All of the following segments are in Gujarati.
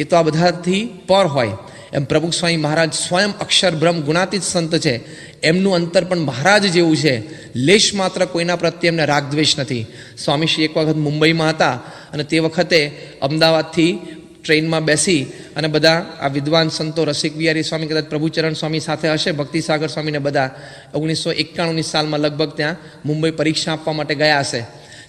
એ તો આ બધાથી પર હોય. એમ પ્રમુખ સ્વામી મહારાજ સ્વયં અક્ષર બ્રહ્મ ગુણાતીત સંત છે. એમનું અંતર પણ મહારાજ જેવું છે. લેશ માત્ર કોઈના પ્રત્યે એમને રાગદ્વેષ નથી. સ્વામીશ્રી એક વખત મુંબઈમાં હતા અને તે વખતે અમદાવાદથી ટ્રેનમાં બેસી અને બધા આ વિદ્વાન સંતો રસિક વિહારી સ્વામી, કદાચ પ્રભુચરણ સ્વામી સાથે હશે, ભક્તિસાગર સ્વામીને બધા 1991ની સાલમાં લગભગ ત્યાં મુંબઈ પરીક્ષા આપવા માટે ગયા હશે.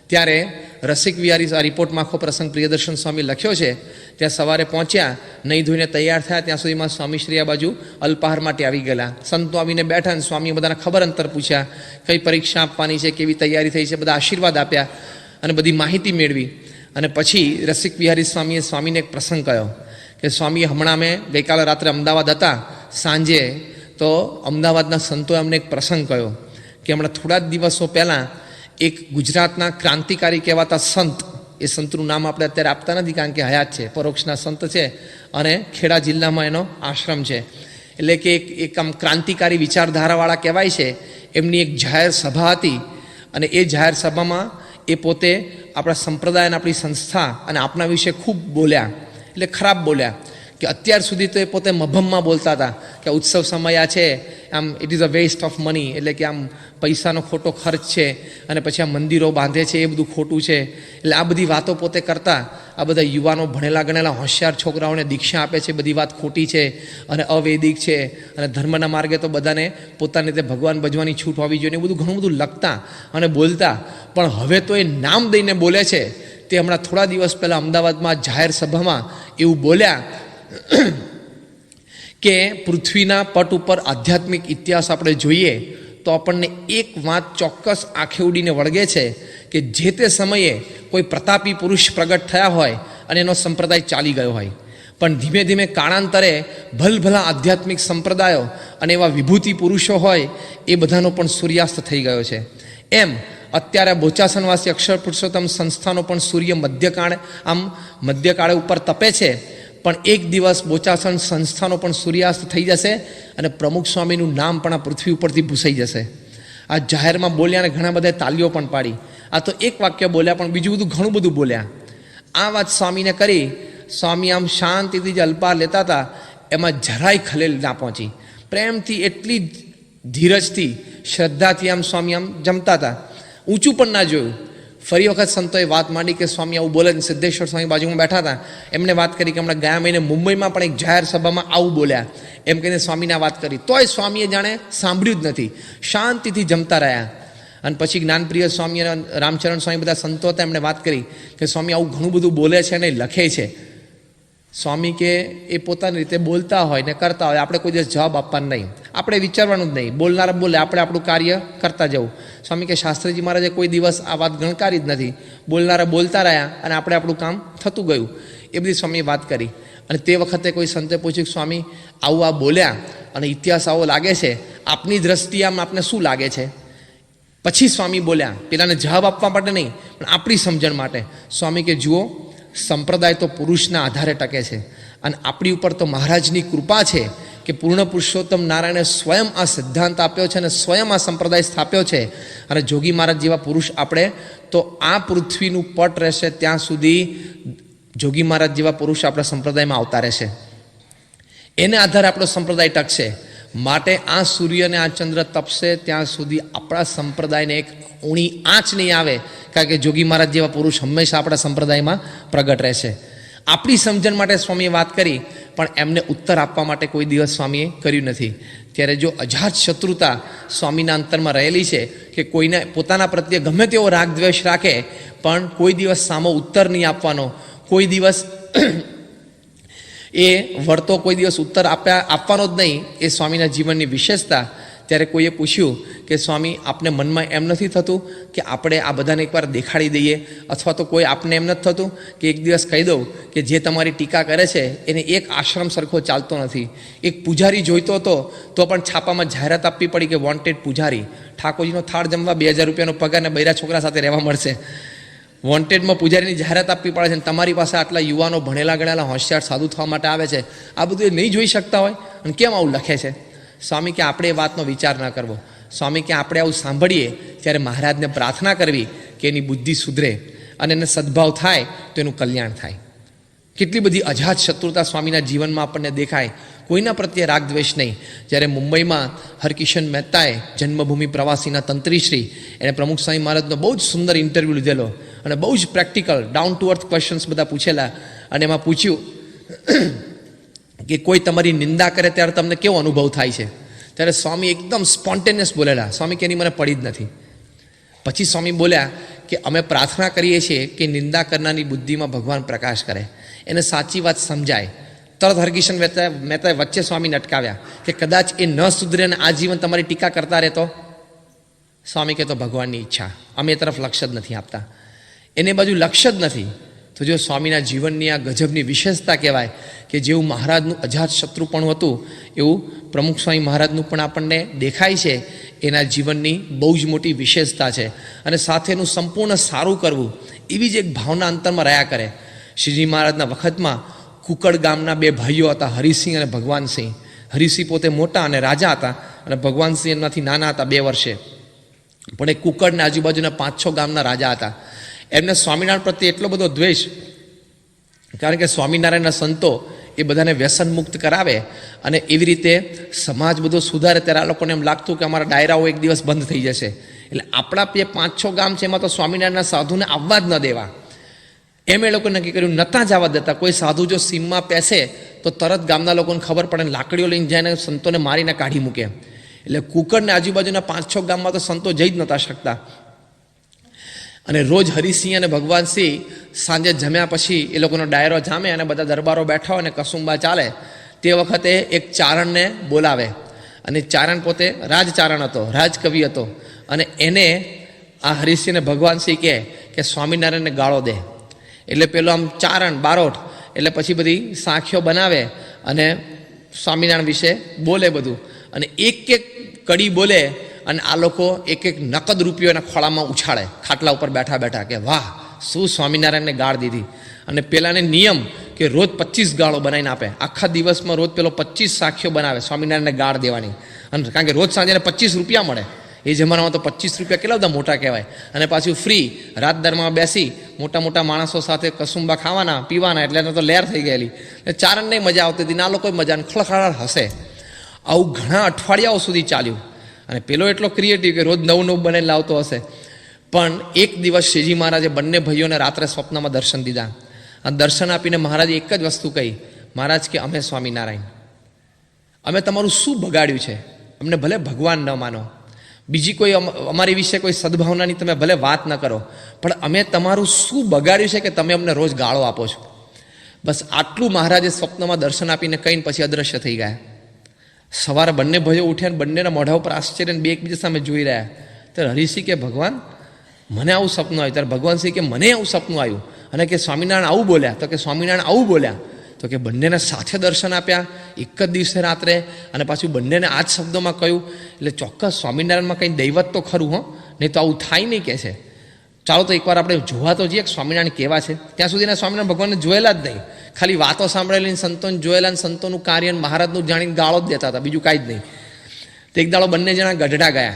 ત્યારે રસિક વિહારી આ રિપોર્ટમાં આખો પ્રસંગ પ્રિયદર્શન સ્વામી લખ્યો છે. ત્યાં સવારે પહોંચ્યા, નહીં ધોઈને તૈયાર થયા, ત્યાં સુધીમાં સ્વામીશ્રી આ બાજુ અલ્પાહાર માટે આવી ગયેલા. સંતો આવીને બેઠા અને સ્વામીએ બધાને ખબર અંતર પૂછ્યા, કઈ પરીક્ષા આપવાની છે, કેવી તૈયારી થઈ છે, બધા આશીર્વાદ આપ્યા અને બધી માહિતી મેળવી. અને પછી રસિક વિહારી સ્વામીએ સ્વામીને એક પ્રસંગ કહ્યો કે સ્વામીએ હમણાં અમે ગઈકાલે રાત્રે અમદાવાદ હતા, સાંજે તો અમદાવાદના સંતોએ અમને એક પ્રસંગ કહ્યો કે હમણાં થોડા જ દિવસો પહેલાં એક ગુજરાતના ક્રાંતિકારી કહેવાતા સંત, એ સંતનું નામ આપણે અત્યારે આપતા નથી કારણ કે હયાત છે, પરોક્ષના સંત છે અને ખેડા જિલ્લામાં એનો આશ્રમ છે, એટલે કે એક આમ ક્રાંતિકારી વિચારધારાવાળા કહેવાય છે. એમની એક જાહેર સભા હતી અને એ જાહેર સભામાં એ પોતે આપણા સંપ્રદાય અને આપણી સંસ્થા અને આપણા વિશે ખૂબ બોલ્યા, એટલે ખરાબ બોલ્યા કે અત્યાર સુધી તો એ પોતે મભમમાં બોલતા હતા કે ઉત્સવ સમય છે, આમ it is a waste of money, એટલે કે આમ પૈસાનો ખોટો ખર્ચ છે અને પછી આ મંદિરો બાંધે છે એ બધું ખોટું છે. એટલે આ બધી વાતો પોતે કરતા. આ બધા યુવાનો ભણેલા ગણેલા હોશિયાર છોકરાઓને દીક્ષા આપે છે, બધી વાત ખોટી છે અને અવૈદિક છે અને ધર્મના માર્ગે તો બધાને પોતાની રીતે ભગવાન ભજવાની છૂટ હોવી જોઈએ, એ બધું ઘણું બધું લખતા અને બોલતા. પણ હવે તો એ નામ દઈને બોલે છે. તે હમણાં થોડા દિવસ પહેલાં અમદાવાદમાં જાહેર સભામાં એવું બોલ્યા કે પૃથ્વીના પટ ઉપર આધ્યાત્મિક ઇતિહાસ આપણે જોઈએ તો આપણને એક વાત ચોક્કસ આંખે ઉડીને વળગે છે કે જે તે સમયે કોઈ પ્રતાપી પુરુષ પ્રગટ થયા હોય અને એનો સંપ્રદાય ચાલી ગયો હોય, પણ ધીમે ધીમે કાળાંતરે ભલભલા આધ્યાત્મિક સંપ્રદાયો અને એવા વિભૂતિ પુરુષો હોય એ બધાનો પણ સૂર્યાસ્ત થઈ ગયો છે. એમ અત્યારે બોચાસનવાસી અક્ષર પુરુષોત્તમ સંસ્થાનો પણ સૂર્ય મધ્યકાળે ઉપર તપે છે, પણ એક દિવસ બોચાસન સંસ્થાનો પણ સૂર્યાસ્ત થઈ જશે અને પ્રમુખ સ્વામીનું નામ પણ આ પૃથ્વી ઉપરથી ભૂસાઈ જશે. આ જાહેરમાં બોલ્યા અને ઘણા બધા તાલીઓ પણ પાડી. આ તો એક વાક્ય બોલ્યા પણ બીજું બધું ઘણું બધું બોલ્યા. આ વાત સ્વામીને કરી. સ્વામી આમ શાંતિથી જે અલ્પાર લેતા હતા એમાં જરાય ખલેલ ના પહોંચી. પ્રેમથી, એટલી ધીરજથી, શ્રદ્ધાથી આમ સ્વામી આમ જમતા હતા. ઊંચું પણ ના જોયું. ફરી વખત સંતોએ વાત માંડી કે સ્વામી આવું બોલે. સિદ્ધેશ્વર સ્વામી બાજુમાં બેઠા હતા, એમણે વાત કરી કે હમણાં ગયા મહિને મુંબઈમાં પણ એક જાહેર સભામાં આવું બોલ્યા, એમ કહીને સ્વામીને વાત કરી. તોય સ્વામીએ જાણે સાંભળ્યું જ નથી, શાંતિથી જમતા રહ્યા. અને પછી જ્ઞાનપ્રિય સ્વામી અને રામચરણ સ્વામી બધા સંતો હતા, એમણે વાત કરી કે સ્વામી આવું ઘણું બધું બોલે છે અને લખે છે. સ્વામી કે એ પોતાની રીતે બોલતા હોય ને કરતા હોય, આપણે કોઈ દિવસ જવાબ આપવાનો નહીં, આપણે વિચારવાનું જ નહીં. બોલનારા બોલે, આપણે આપણું કાર્ય કરતા જવું. સ્વામી કે શાસ્ત્રીજી મહારાજે કોઈ દિવસ આ વાત ગણકારી જ નથી. બોલનારા બોલતા રહ્યા અને આપણે આપણું કામ થતું ગયું. એ બધી સ્વામીએ વાત કરી. અને તે વખતે કોઈ સંતે પૂછ્યું કે સ્વામી આવું આ બોલ્યા અને ઇતિહાસ આવો લાગે છે, આપની દ્રષ્ટિએ આમ આપને શું લાગે છે? પછી સ્વામી બોલ્યા, પેલાને જવાબ આપવા માટે નહીં પણ આપણી સમજણ માટે. સ્વામી કે જુઓ, સંપ્રદાય તો પુરુષના આધારે ટકે છે અને આપણી ઉપર તો મહારાજની કૃપા છે કે પૂર્ણ પુરુષોત્તમ નારાયણે સ્વયં આ સિદ્ધાંત આપ્યો છે અને સ્વયં આ સંપ્રદાય સ્થાપ્યો છે. અને જોગી મહારાજ જેવા પુરુષ આપણે તો આ પૃથ્વીનું પટ રહેશે ત્યાં સુધી જોગી મહારાજ જેવા પુરુષ આપણા સંપ્રદાયમાં આવતા રહેશે. એને આધારે આપણો સંપ્રદાય ટકશે. માટે આ સૂર્ય અને આ ચંદ્ર તપશે ત્યાં સુધી આપણા સંપ્રદાયને એક ઊણી આંચ નહીં આવે, કારણ કે જોગી મહારાજ જેવા પુરુષ હંમેશા આપણા સંપ્રદાયમાં પ્રગટ રહેશે. આપણી સમજણ માટે સ્વામીએ વાત કરી પણ એમને ઉત્તર આપવા માટે કોઈ દિવસ સ્વામીએ કર્યું નથી. ત્યારે જો અજાત શત્રુતા સ્વામીના અંતરમાં રહેલી છે કે કોઈને પોતાના પ્રત્યે ગમે તેવો રાગ દ્વેષ રાખે પણ કોઈ દિવસ સામો ઉત્તર નહીં આપવાનો, કોઈ દિવસ એ વળતો કોઈ દિવસ ઉત્તર આપવાનો જ નહીં, એ સ્વામીના જીવનની વિશેષતા. ત્યારે કોઈએ પૂછ્યું કે સ્વામી આપને મનમાં એમ નથી થતું કે આપણે આ બધાને એકવાર દેખાડી દઈએ, અથવા તો કોઈ આપને એમ નથી થતું કે એક દિવસ કહી દઉં કે જે તમારી ટીકા કરે છે એને એક આશ્રમ સરખો ચાલતો નથી. એક પૂજારી જોઈતો હતો તો પણ છાપામાં જાહેરાત આપવી પડી કે વોન્ટેડ પૂજારી, ઠાકોરજીનો થાળ જમવા 2000 રૂપિયાનો પગાર ને બૈરા છોકરા સાથે રહેવા મળશે. વોન્ટેડમાં પૂજારીની જાહેરાત આપવી પડે છે અને તમારી પાસે આટલા યુવાનો ભણેલા ગણેલા હોશિયાર સાધુ થવા માટે આવે છે. આ બધું એ નહીં જોઈ શકતા હોય અને કેમ આવું લખે છે? સ્વામી કે આપણે એ વાતનો વિચાર ના કરવો. સ્વામી કે આપણે આવું સાંભળીએ ત્યારે મહારાજને પ્રાર્થના કરવી કે એની બુદ્ધિ સુધરે અને એને સદભાવ થાય તો એનું કલ્યાણ થાય. કેટલી બધી અજાત શત્રુતા સ્વામીના જીવનમાં આપણને દેખાય, કોઈના પ્રત્યે રાગ દ્વેષ નહીં. જ્યારે મુંબઈમાં હરકિશન મહેતાએ જન્મભૂમિ પ્રવાસીના તંત્રીશ્રી એને પ્રમુખ સ્વામી મહારાજનો બહુ જ સુંદર ઇન્ટરવ્યૂ લીધેલો અને બહુ જ practical down to earth questions બધા પૂછેલા. અને એમાં પૂછ્યું કે કોઈ તમારી નિંદા કરે ત્યારે તમને કેવો અનુભવ થાય છે? ત્યારે સ્વામી એકદમ સ્પોન્ટેનિયસ બોલેલા, સ્વામી કે એની મને પડી જ નથી. પછી સ્વામી બોલ્યા કે અમે પ્રાર્થના કરીએ છીએ કે નિંદા કરનારની બુદ્ધિમાં ભગવાન પ્રકાશ કરે, એને સાચી વાત સમજાય. તરત હરકિશન મહેતાએ વચ્ચે સ્વામીને અટકાવ્યા કે કદાચ એ ન સુધરે અને આજીવન તમારી ટીકા કરતા રહેતો? સ્વામી કહેતો ભગવાનની ઈચ્છા, અમે એ તરફ લક્ષ્ય જ નથી આપતા, એને બાજુ લક્ષ્ય જ નથી. તો જો સ્વામીના જીવનની આ ગજબની વિશેષતા કહેવાય કે જેવું મહારાજનું અજાત શત્રુપણું હતું એવું પ્રમુખ સ્વામી મહારાજનું પણ આપણને દેખાય છે. એના જીવનની બહુ જ મોટી વિશેષતા છે. અને સાથેનું સંપૂર્ણ સારું કરવું એવી જ એક ભાવના અંતરમાં રહ્યા કરે. શ્રીજી મહારાજના વખતમાં કુકડ ગામના બે ભાઈઓ હતા, હરિસિંહ અને ભગવાનસિંહ. હરિસિંહ પોતે મોટા અને રાજા હતા અને ભગવાનસિંહ એમનાથી નાના હતા 2 વર્ષે. પણ એ કુકડના આજુબાજુના 5-6 ગામના રાજા હતા. એમને સ્વામિનારાયણ પ્રત્યે એટલો બધો દ્વેષ, કારણ કે સ્વામિનારાયણના સંતો એ બધાને વ્યસન મુક્ત કરાવે અને એવી રીતે સમાજ બધો સુધારે. ત્યારે આ લોકોને એમ લાગતું કે અમારા ડાયરાઓ એક દિવસ બંધ થઈ જશે, એટલે આપણા 5-6 ગામ છે એમાં તો સ્વામિનારાયણના સાધુને આવવા જ ન દેવા. એમ એ લોકો નક્કી કર્યું, નતા જવા દેતા. કોઈ સાધુ જો સીમમાં પેસે તો તરત ગામના લોકોને ખબર પડે, લાકડીઓ લઈને જાય સંતોને મારીને કાઢી મૂકે. એટલે કુકડને આજુબાજુના 5-6 ગામમાં તો સંતો જઈ જ નહોતા શકતા. અને રોજ હરિસિંહ અને ભગવાનસિંહ સાંજે જમ્યા પછી એ લોકોનો ડાયરો જામે અને બધા દરબારો બેઠા હોય અને કસુંબા ચાલે. તે વખતે એક ચારણને બોલાવે અને ચારણ પોતે રાજચારણ હતો, રાજકવિ હતો. અને એને આ હરિસિંહ અને ભગવાનસિંહ કહે કે સ્વામિનારાયણને ગાળો દે. એટલે પેલો આમ ચારણ બારોટ એટલે પછી બધી સાંખીઓ બનાવે અને સ્વામિનારાયણ વિશે બોલે બધું. અને એક કડી બોલે અને આ લોકો એક નકદ રૂપિયો એના ખોળામાં ઉછાળે ખાટલા ઉપર બેઠા બેઠા કે વાહ શું સ્વામિનારાયણને ગાળ દીધી. અને પેલાને નિયમ કે રોજ 25 ગાળો બનાવીને આપે. આખા દિવસમાં રોજ પેલો 25 સાખીઓ બનાવે સ્વામિનારાયણને ગાળ દેવાની. અને કારણ કે રોજ સાંજે 25 રૂપિયા મળે. એ જમાનામાં તો 25 રૂપિયા કેટલા બધા મોટા કહેવાય. અને પાછું ફ્રી રાત દરમાં બેસી મોટા મોટા માણસો સાથે કસુંબા ખાવાના પીવાના, એટલે એને તો લહેર થઈ ગયેલી. ચારણને મજા આવતી હતી, ના લોકો મજા ખળખળાટ હસે. આવું ઘણા અઠવાડિયાઓ સુધી ચાલ્યું. અને પેલો એટલો ક્રિએટિવ કે રોજ નવું બનાવીને લાવતો હશે. પણ એક દિવસ શ્રીજી મહારાજે બંને ભાઈઓને રાત્રે સ્વપ્નમાં દર્શન દીધા. આ દર્શન આપીને મહારાજે એક જ વસ્તુ કહી, મહારાજ કે અમે સ્વામિનારાયણ, અમે તમારું શું બગાડ્યું છે? અમને ભલે ભગવાન ન માનો, બીજી કોઈ અમારી વિશે કોઈ સદભાવનાની તમે ભલે વાત ન કરો, પણ અમે તમારું શું બગાડ્યું છે કે તમે અમને રોજ ગાળો આપો છો? બસ આટલું મહારાજે સ્વપ્નમાં દર્શન આપીને કહીને પછી અદૃશ્ય થઈ ગયા. સવારે બંને ભાઈઓ ઉઠ્યા, બંનેના મોઢા ઉપર આશ્ચર્ય, બે એકબીજા સામે જોઈ રહ્યા. ત્યારે હરિસિંહ કે ભગવાન મને આવું સપનું આવ્યું. ત્યારે ભગવાનસિંહ કે મને આવું સપનું આવ્યું. અને કે સ્વામિનારાયણ આવું બોલ્યા? તો કે સ્વામિનારાયણ આવું બોલ્યા. તો કે બંનેને સાથે દર્શન આપ્યા એક જ દિવસે રાત્રે, અને પાછું બંનેને આ જ શબ્દોમાં કહ્યું. એટલે ચોક્કસ સ્વામિનારાયણમાં કંઈ દૈવત તો ખરું, નહીં તો આવું થાય નહીં કે છે. ચાલો તો એકવાર આપણે જોવા તો જઈએ સ્વામિનારાયણ કેવા છે. ત્યાં સુધીના સ્વામિનારાયણ ભગવાનને જોયેલા જ નહીં, ખાલી વાતો સાંભળેલી, સંતોને જોયેલા, સંતોનું કાર્ય મહારાજનું જાણીને ગાળો જ દેતા હતા, બીજું કાંઈ જ નહીં. તો એક દાડો બંને જણા ગઢડા ગયા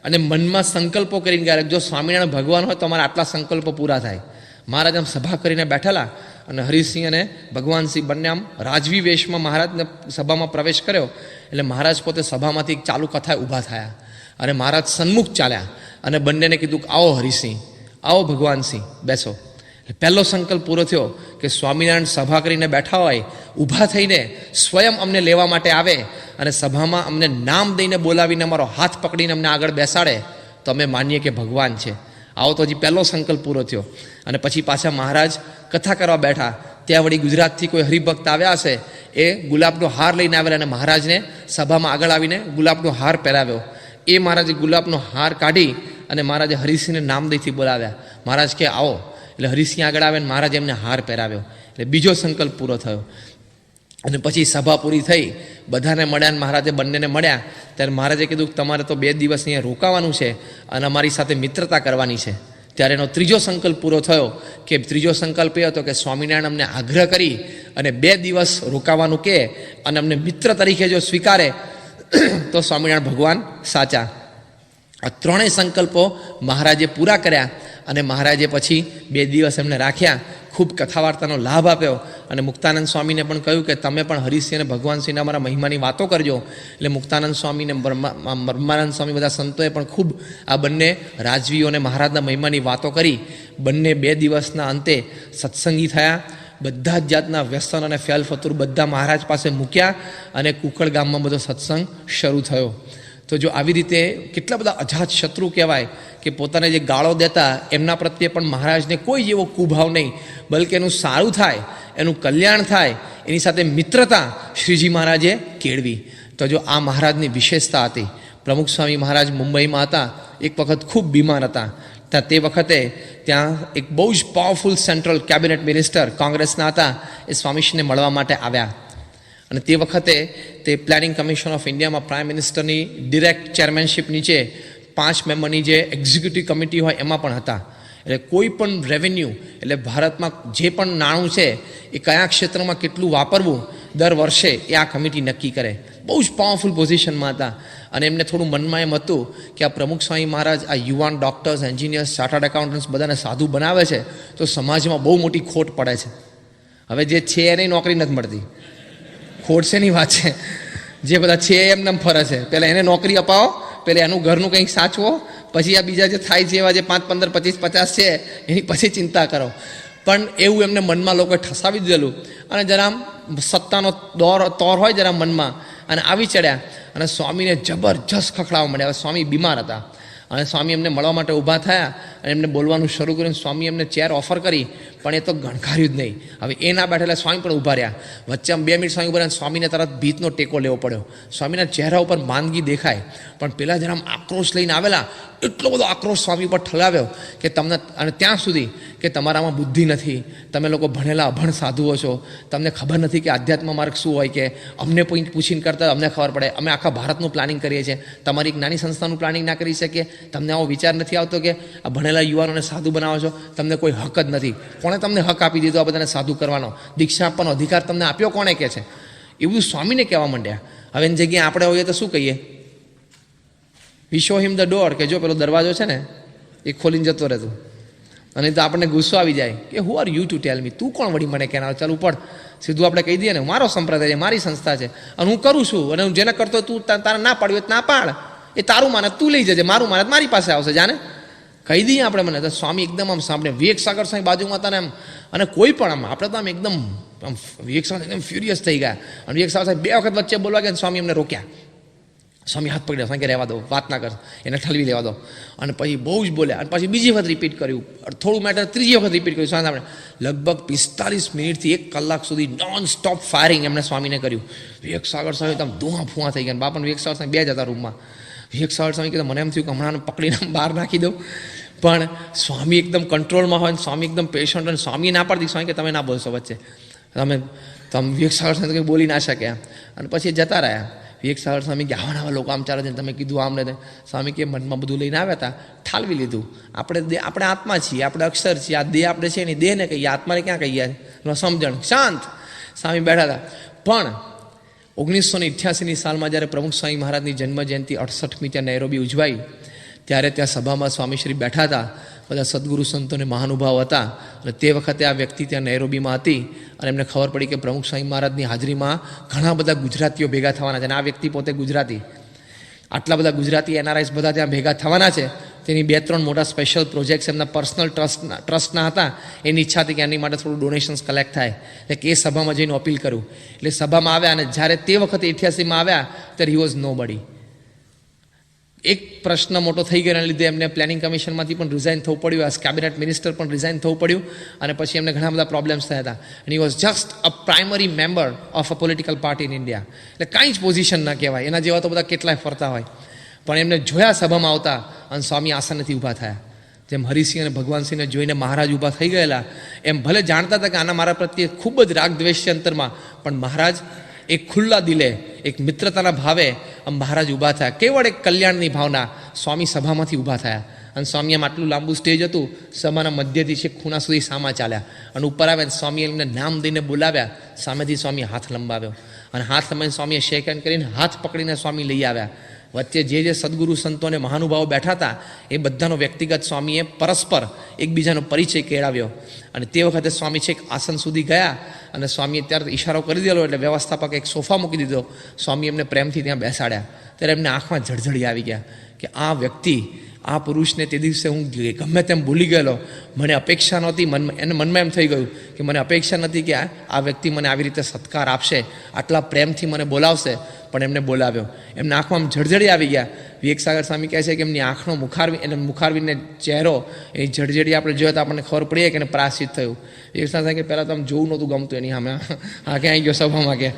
અને મનમાં સંકલ્પો કરીને ગયા, જો સ્વામિનારાયણ ભગવાન હોય તો અમારા આટલા સંકલ્પો પૂરા થાય. મહારાજ આમ સભા કરીને બેઠેલા અને હરિસિંહ અને ભગવાનસિંહ બંને આમ રાજવી વેશમાં મહારાજને સભામાં પ્રવેશ કર્યો. એટલે મહારાજ પોતે સભામાંથી એક ચાલુ કથાએ ઊભા થયા અને મહારાજ સન્મુખ ચાલ્યા અને બંનેને કીધું કે આવો હરિસિંહ, આવો ભગવાનસિંહ, બેસો. પહેલો સંકલ્પ પૂરો થયો કે સ્વામિનારાયણ સભા કરીને બેઠા હોય, ઊભા થઈને સ્વયં અમને લેવા માટે આવે અને સભામાં અમને નામ દઈને બોલાવીને અમારો હાથ પકડીને અમને આગળ બેસાડે તો અમે માનીએ કે ભગવાન છે. આવો તો હજી પહેલો સંકલ્પ પૂરો થયો. અને પછી પાછા મહારાજ કથા કરવા બેઠા. ત્યાં વળી ગુજરાતથી કોઈ હરિભક્ત આવ્યા હશે, એ ગુલાબનો હાર લઈને આવેલા અને મહારાજને સભામાં આગળ આવીને ગુલાબનો હાર પહેરાવ્યો. એ મહારાજે ગુલાબનો હાર કાઢી અને મહારાજે હરિસિંહને નામદયથી બોલાવ્યા. મહારાજ કે આવો. એટલે હરિસિંહ આગળ આવે ને મહારાજે એમને હાર પહેરાવ્યો. એટલે બીજો સંકલ્પ પૂરો થયો. અને પછી સભા પૂરી થઈ, બધાને મળ્યા અને મહારાજે બંનેને મળ્યા. ત્યારે મહારાજે કીધું કે તમારે તો 2 દિવસ અહીંયા રોકાવાનું છે અને અમારી સાથે મિત્રતા કરવાની છે. ત્યારે એનો ત્રીજો સંકલ્પ પૂરો થયો કે ત્રીજો સંકલ્પ એ હતો કે સ્વામિનારાયણ અમને આગ્રહ કરી અને 2 દિવસ રોકાવાનું કહે અને અમને મિત્ર તરીકે જો સ્વીકારે તો સ્વામિનારાયણ ભગવાન સાચા. આ ત્રણેય સંકલ્પો મહારાજે પૂરા કર્યા અને મહારાજે પછી 2 દિવસ એમને રાખ્યા. ખૂબ કથા વાર્તાનો લાભ આપ્યો અને મુક્તાનંદ સ્વામીને પણ કહ્યું કે તમે પણ હરિસિંહ અને ભગવાનસિંહના મારા મહિમાની વાતો કરજો. એટલે મુક્તાનંદ સ્વામીને બ્રહ્માનંદ સ્વામી બધા સંતોએ પણ ખૂબ આ બંને રાજવીઓ અને મહારાજના મહિમાની વાતો કરી. બંને 2 દિવસના અંતે સત્સંગી થયા. બધા જ જાતના વ્યસન અને ફેલ ફતુર બધા મહારાજ પાસે મૂક્યા અને કુકળ ગામમાં બધો સત્સંગ શરૂ થયો. તો જો આવી રીતે કેટલા બધા અજાત શત્રુ કહેવાય કે પોતાને જે ગાળો દેતા એમના પ્રત્યે પણ મહારાજને કોઈ જેવો કુભાવ નહીં, બલકે એનું સારું થાય, એનું કલ્યાણ થાય, એની સાથે મિત્રતા શ્રીજી મહારાજે કેળવી. તો જો આ મહારાજની વિશેષતા હતી. પ્રમુખ સ્વામી મહારાજ મુંબઈમાં હતા, એક વખત ખૂબ બીમાર હતા. તે વખતે ત્યાં એક બહુ જ પાવરફુલ સેન્ટ્રલ કેબિનેટ મિનિસ્ટર કોંગ્રેસના હતા, એ સ્વામીશ્રીને મળવા માટે આવ્યા. અને તે વખતે તે પ્લાનિંગ કમિશન ઓફ ઇન્ડિયામાં પ્રાઇમ મિનિસ્ટરની ડિરેક્ટ ચેરમેનશીપ નીચે 5 મેમ્બરની જે એક્ઝિક્યુટિવ કમિટી હોય એમાં પણ હતા. એટલે કોઈ પણ રેવન્યુ, એટલે ભારતમાં જે પણ નાણું છે એ કયા ક્ષેત્રમાં કેટલું વાપરવું દર વર્ષે એ આ કમિટી નક્કી કરે. બહુ જ પાવરફુલ પોઝિશનમાં હતા. અને એમને થોડું મનમાં એમ હતું કે આ પ્રમુખ સ્વામી મહારાજ આ યુવાન ડૉક્ટર્સ, એન્જિનિયર્સ, ચાર્ટર્ડ એકાઉન્ટન્ટ્સ બધાને સાધુ બનાવે છે તો સમાજમાં બહુ મોટી ખોટ પડે છે. હવે જે છે એને નોકરી નથી મળતી. ખોટ શેની વાત છે? જે બધા છે એમને ફરે છે. પહેલાં એને નોકરી અપાવો, પહેલાં એનું ઘરનું કંઈક સાચવો, પછી આ બીજા જે થાય છે એવા જે 5, 15, 25, 50 છે એની પછી ચિંતા કરો. પણ એવું એમને મનમાં લોકોએ ઠસાવી દીધેલું અને જરા સત્તાનો તોર હોય જરા મનમાં અને આવી ચડ્યા અને સ્વામીને જબરજસ્ત ખખડાવવા માંડ્યા. હવે સ્વામી બીમાર હતા અને સ્વામી એમને મળવા માટે ઊભા થયા અને એમને બોલવાનું શરૂ કર્યું. સ્વામી એમને ચેર ઓફર કરી પણ એ તો ગણકાર્યું જ નહીં. હવે એ ના બેઠેલા સ્વામી પણ ઊભા રહ્યા. વચ્ચે 2 મિનિટ સ્વામી ઊભા રહ્યા. સ્વામીને તરત ભીતનો ટેકો લેવો પડ્યો. સ્વામીના ચહેરા ઉપર માંદગી દેખાય પણ પેલા જરા આક્રોશ લઈને આવેલા, એટલો બધો આક્રોશ સ્વામી ઉપર ઠલાવ્યો કે તમને, અને ત્યાં સુધી કે તમારામાં બુદ્ધિ નથી, તમે લોકો ભણેલા અભણ સાધુઓ છો, તમને ખબર નથી કે આધ્યાત્મ માર્ગ શું હોય, કે અમને પૂછીને કરતાં અમને ખબર પડે. અમે આખા ભારતનું પ્લાનિંગ કરીએ છીએ, તમારી એક નાની સંસ્થાનું પ્લાનિંગ ના કરી શકીએ? તમને આવો વિચાર નથી આવતો કે આ ભણેલા યુવાનોને સાધુ બનાવો છો? તમને કોઈ હક જ નથી. કોણે તમને હક આપી દીધો આ બધાને સાધુ કરવાનો? દીક્ષા આપવાનો અધિકાર તમને આપ્યો કોણે કહે છે? એ બધું સ્વામીને કહેવા માંડ્યા. હવે એની જગ્યાએ આપણે હોઈએ તો શું કહીએ? વી શો હિમ ધ ડોર, કે જો પેલો દરવાજો છે ને એ ખોલીને જતો રહેતું. અને તો આપણને ગુસ્સો આવી જાય કે who are you to tell me, તું કોણ વળી મને કહેનાર? ચાલ ઉપર સીધું આપણે કહી દઈએ ને, મારો સંપ્રદાય છે, મારી સંસ્થા છે અને હું કરું છું, અને હું જેને કરતો તું તારે ના પાડ્યું ના પાડ, એ તારું માને તું લઈ જજે, મારું માને મારી પાસે આવશે, જાને કહી દઈએ આપણે. મને તો સ્વામી એકદમ આમ સાંભળે, વિવેક સાગર સ્વામી બાજુમાં હતા ને એમ, અને કોઈ પણ આમ આપણે તો આમ એકદમ વિવેક સાગર એકદમ ફ્યુરિયસ થઈ ગયા. અને વિવેક સાગર સાહેબ 2 વખત વચ્ચે બોલવા ગયા, સ્વામી એમને રોક્યા. સ્વામી હાથ પકડ્યા, સ્વામી કે રહેવા દો, વાત ના કર, એને ઠલવી લેવા દો. અને પછી બહુ જ બોલ્યા અને પછી બીજી વખત રિપીટ કર્યું, થોડું મેટર ત્રીજી વખત રિપીટ કર્યું. સ્વામી આપણે લગભગ 45 મિનિટથી 1 કલાક સુધી નોન સ્ટોપ ફાયરિંગ એમને સ્વામીને કર્યું. વિવેક સાગર સ્વામી તમે ધુઆ ફુઆ થઈ ગયા. બાપા વિવેક સાગર સ્વામી 2 જ હતા રૂમમાં. વિવેક સાગર સ્વામી કીધું મને એમ થયું કે હમણાં પકડીને બહાર નાખી દઉં, પણ સ્વામી એકદમ કંટ્રોલમાં હોય, સ્વામી એકદમ પેશન્ટ, અને સ્વામી ના પાડી, સ્વામી કે તમે ના બોલશો વચ્ચે, તમે વિવેક સાગર સ્વામી કંઈ બોલી ના શક્યા. અને પછી જતા રહ્યા. વિવેક સાગર સ્વામી કે આવા લોકો આમ ચાલે છે, તમે કીધું આમ ને. સ્વામી કે મનમાં બધું લઈને આવ્યા હતા, ઠાલવી લીધું. આપણે આત્મા છીએ, આપણે અક્ષર છીએ, આ દેહ આપણે છે નહીં, દેહને કહીએ, આત્માને ક્યાં કહીએ? સમજણ, શાંત. સ્વામી બેઠા હતા. પણ 1988ની સાલમાં જ્યારે પ્રમુખ સ્વામી મહારાજની જન્મ જયંતિ 68મી ત્યાં નૈરોબી ઉજવાઈ, ત્યારે ત્યાં સભામાં સ્વામીશ્રી બેઠા હતા. બધા સદગુરુ સંતોને મહાનુભાવ હતા. અને તે વખતે આ વ્યક્તિ ત્યાં નૈરોબીમાં હતી અને એમને ખબર પડી કે પ્રમુખ સ્વામી મહારાજની હાજરીમાં ઘણા બધા ગુજરાતીઓ ભેગા થવાના છે. અને આ વ્યક્તિ પોતે ગુજરાતી, આટલા બધા ગુજરાતી એનઆરઆઈસ બધા ત્યાં ભેગા થવાના છે. તેની 2-3 મોટા સ્પેશિયલ પ્રોજેક્ટ્સ એમના પર્સનલ ટ્રસ્ટના હતા. એની ઈચ્છા હતી કે એની માટે થોડું ડોનેશન્સ કલેક્ટ થાય, એટલે એ સભામાં જઈને અપીલ કરું. એટલે સભામાં આવ્યા અને જ્યારે તે વખતે 88માં આવ્યા ત્યારે હી વોઝ નો બડી. એક પ્રશ્ન મોટો થઈ ગયો, એના લીધે એમને પ્લાનિંગ કમિશનમાંથી પણ રિઝાઇન થવું પડ્યું, એઝ કેબિનેટ મિનિસ્ટર પણ રિઝાઇન થવું પડ્યું. અને પછી એમને ઘણા બધા પ્રોબ્લેમ્સ થયા હતા. And he was just a primary member of a political party in India. એટલે કાંઈ જ પોઝિશન ના કહેવાય, એના જેવા તો બધા કેટલાય ફરતા હોય. પણ એમને જોયા સભામાં આવતા અને સ્વામી આસનથી ઊભા થયા. જેમ હરિસિંહ અને ભગવાનસિંહને જોઈને મહારાજ ઊભા થઈ ગયેલા, એમ ભલે જાણતા હતા કે આના મારા પ્રત્યે ખૂબ જ રાગ દ્વેષ છે અંતરમાં, પણ મહારાજ એક ખુલ્લા દિલે, એક મિત્રતાના ભાવે મહારાજ ઊભા થયા. કેવળ એક કલ્યાણની ભાવના. સ્વામી સભામાંથી ઊભા થયા અને સ્વામી આમ આટલું લાંબુ સ્ટેજ હતું, સભાના મધ્યથી છેક ખૂણા સુધી સામા ચાલ્યા અને ઉપર આવ્યા. સ્વામી એમને નામ દઈને બોલાવ્યા. સામેથી સ્વામી હાથ લંબાવ્યો અને હાથ લંબાવીને સ્વામીએ શેક હેન્ડ કરીને હાથ પકડીને સ્વામી લઈ આવ્યા. વચ્ચે જે સદગુરુ સંતો અને મહાનુભાવો બેઠા હતા એ બધાનો વ્યક્તિગત સ્વામીએ પરસ્પર એકબીજાનો પરિચય કેળવ્યો અને તે વખતે સ્વામી છેક આસન સુધી ગયા અને સ્વામીએ ત્યારે ઈશારો કરી દીધો એટલે વ્યવસ્થાપકે એક સોફા મૂકી દીધો. સ્વામી એમને પ્રેમથી ત્યાં બેસાડ્યા. ત્યારે એમને આંખમાં જળજળી આવી ગયા કે આ વ્યક્તિ, આ પુરુષને તે દિવસે હું ગમે તેમ ભૂલી ગયેલો, મને અપેક્ષા નહોતી. એને મનમાં એમ થઈ ગયું કે મને અપેક્ષા નથી કે આ વ્યક્તિ મને આવી રીતે સત્કાર આપશે, આટલા પ્રેમથી મને બોલાવશે, પણ એમને બોલાવ્યો. એમના આંખમાં આમ જળજળી આવી ગયા. વિવેકસાગર સ્વામી કહે છે કે એમની આંખનો મુખારવીને ચહેરો, એની જળજળી આપણે જોઈએ તો આપણને ખબર પડીએ કે એને પ્રાયશ્ચિત થયું. વિવેકસાગર સ્વામી કે પહેલાં તો આમ જોવું નહોતું ગમતું એની સામે, હા ક્યાં આવી ગયો સભામાં કે.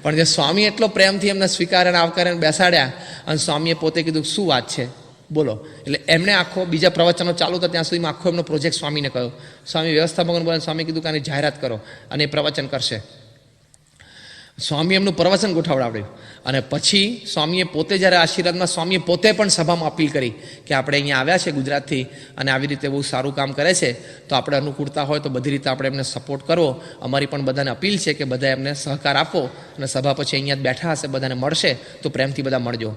પણ જે સ્વામી એટલો પ્રેમથી એમને સ્વીકારીને આવકારીને બેસાડ્યા અને સ્વામીએ પોતે કીધું શું વાત છે બોલો. એટલે એમણે આખો બીજા પ્રવચનો ચાલુ હતા ત્યાં સુધીમાં આખો એમનો પ્રોજેક્ટ સ્વામીને કહ્યો. સ્વામી વ્યવસ્થાપકોને બોલે, સ્વામી કીધું કે આની જાહેરાત કરો અને એ પ્રવચન કરશે. સ્વામી એમનું પ્રવચન ગોઠવડાવ્યું અને પછી સ્વામીએ પોતે જ્યારે આશીર્વાદમાં સ્વામીએ પોતે પણ સભામાં અપીલ કરી કે આપણે અહીંયા આવ્યા છે ગુજરાતથી અને આવી રીતે બહુ સારું કામ કરે છે, તો આપણે અનુકૂળતા હોય તો બધી રીતે આપણે એમને સપોર્ટ કરવો. અમારી પણ બધાને અપીલ છે કે બધા એમને સહકાર આપો અને સભા પછી અહીંયા જ બેઠા હશે, બધાને મળશે તો પ્રેમથી બધા મળજો.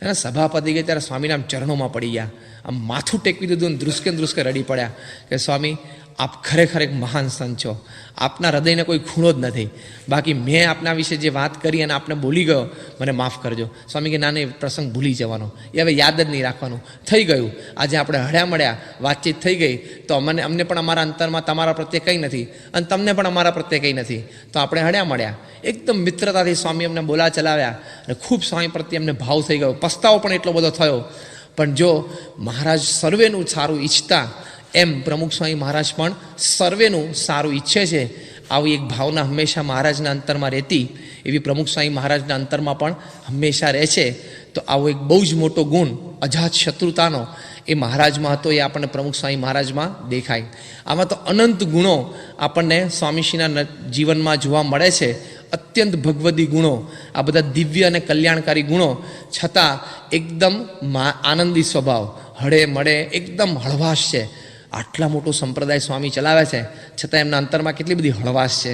એને સભા પતી ગઈ ત્યારે સ્વામીના આમ ચરણોમાં પડી ગયા, આમ માથું ટેકવી દીધું, ધ્રુસકે રડી પડ્યા કે સ્વામી આપ ખરેખર એક મહાન સંત છો, આપના હૃદયને કોઈ ખૂણો જ નથી. બાકી મેં આપના વિશે જે વાત કરી અને આપને બોલી ગયો, મને માફ કરજો. સ્વામી કે ના નહીં, પ્રસંગ ભૂલી જવાનો, એ હવે યાદ જ નહીં રાખવાનું, થઈ ગયું. આજે આપણે હળ્યા મળ્યા, વાતચીત થઈ ગઈ, તો અમને પણ અમારા અંતરમાં તમારા પ્રત્યે કંઈ નથી અને તમને પણ અમારા પ્રત્યે કંઈ નથી, તો આપણે હળ્યા મળ્યા. એકદમ મિત્રતાથી સ્વામી અમને બોલા ચલાવ્યા અને ખૂબ સ્વામી પ્રત્યે અમને ભાવ થઈ ગયો. પસ્તાવો પણ એટલો બધો થયો. પણ જો મહારાજ સર્વેનું સારું ઈચ્છતા એમ પ્રમુખ સ્વામી મહારાજ પણ સર્વેનું સારું ઈચ્છે છે. આવી એક ભાવના હંમેશા મહારાજના અંતરમાં રહેતી, એવી પ્રમુખ સ્વામી મહારાજના અંતરમાં પણ હંમેશા રહે છે. તો આવો એક બહુ જ મોટો ગુણ અજાત શત્રુતાનો એ મહારાજમાં હતો, એ આપણને પ્રમુખ સ્વામી મહારાજમાં દેખાય. આમાં તો અનંત ગુણો આપણને સ્વામીશ્રીના જીવનમાં જોવા મળે છે, અત્યંત ભગવદી ગુણો, આ બધા દિવ્ય અને કલ્યાણકારી ગુણો, છતાં એકદમ આનંદી સ્વભાવ, હળે મળે, એકદમ હળવાશ છે. આટલા મોટો સંપ્રદાય સ્વામી ચલાવે છે, છતાં એમના અંતરમાં કેટલી બધી હળવાશ છે.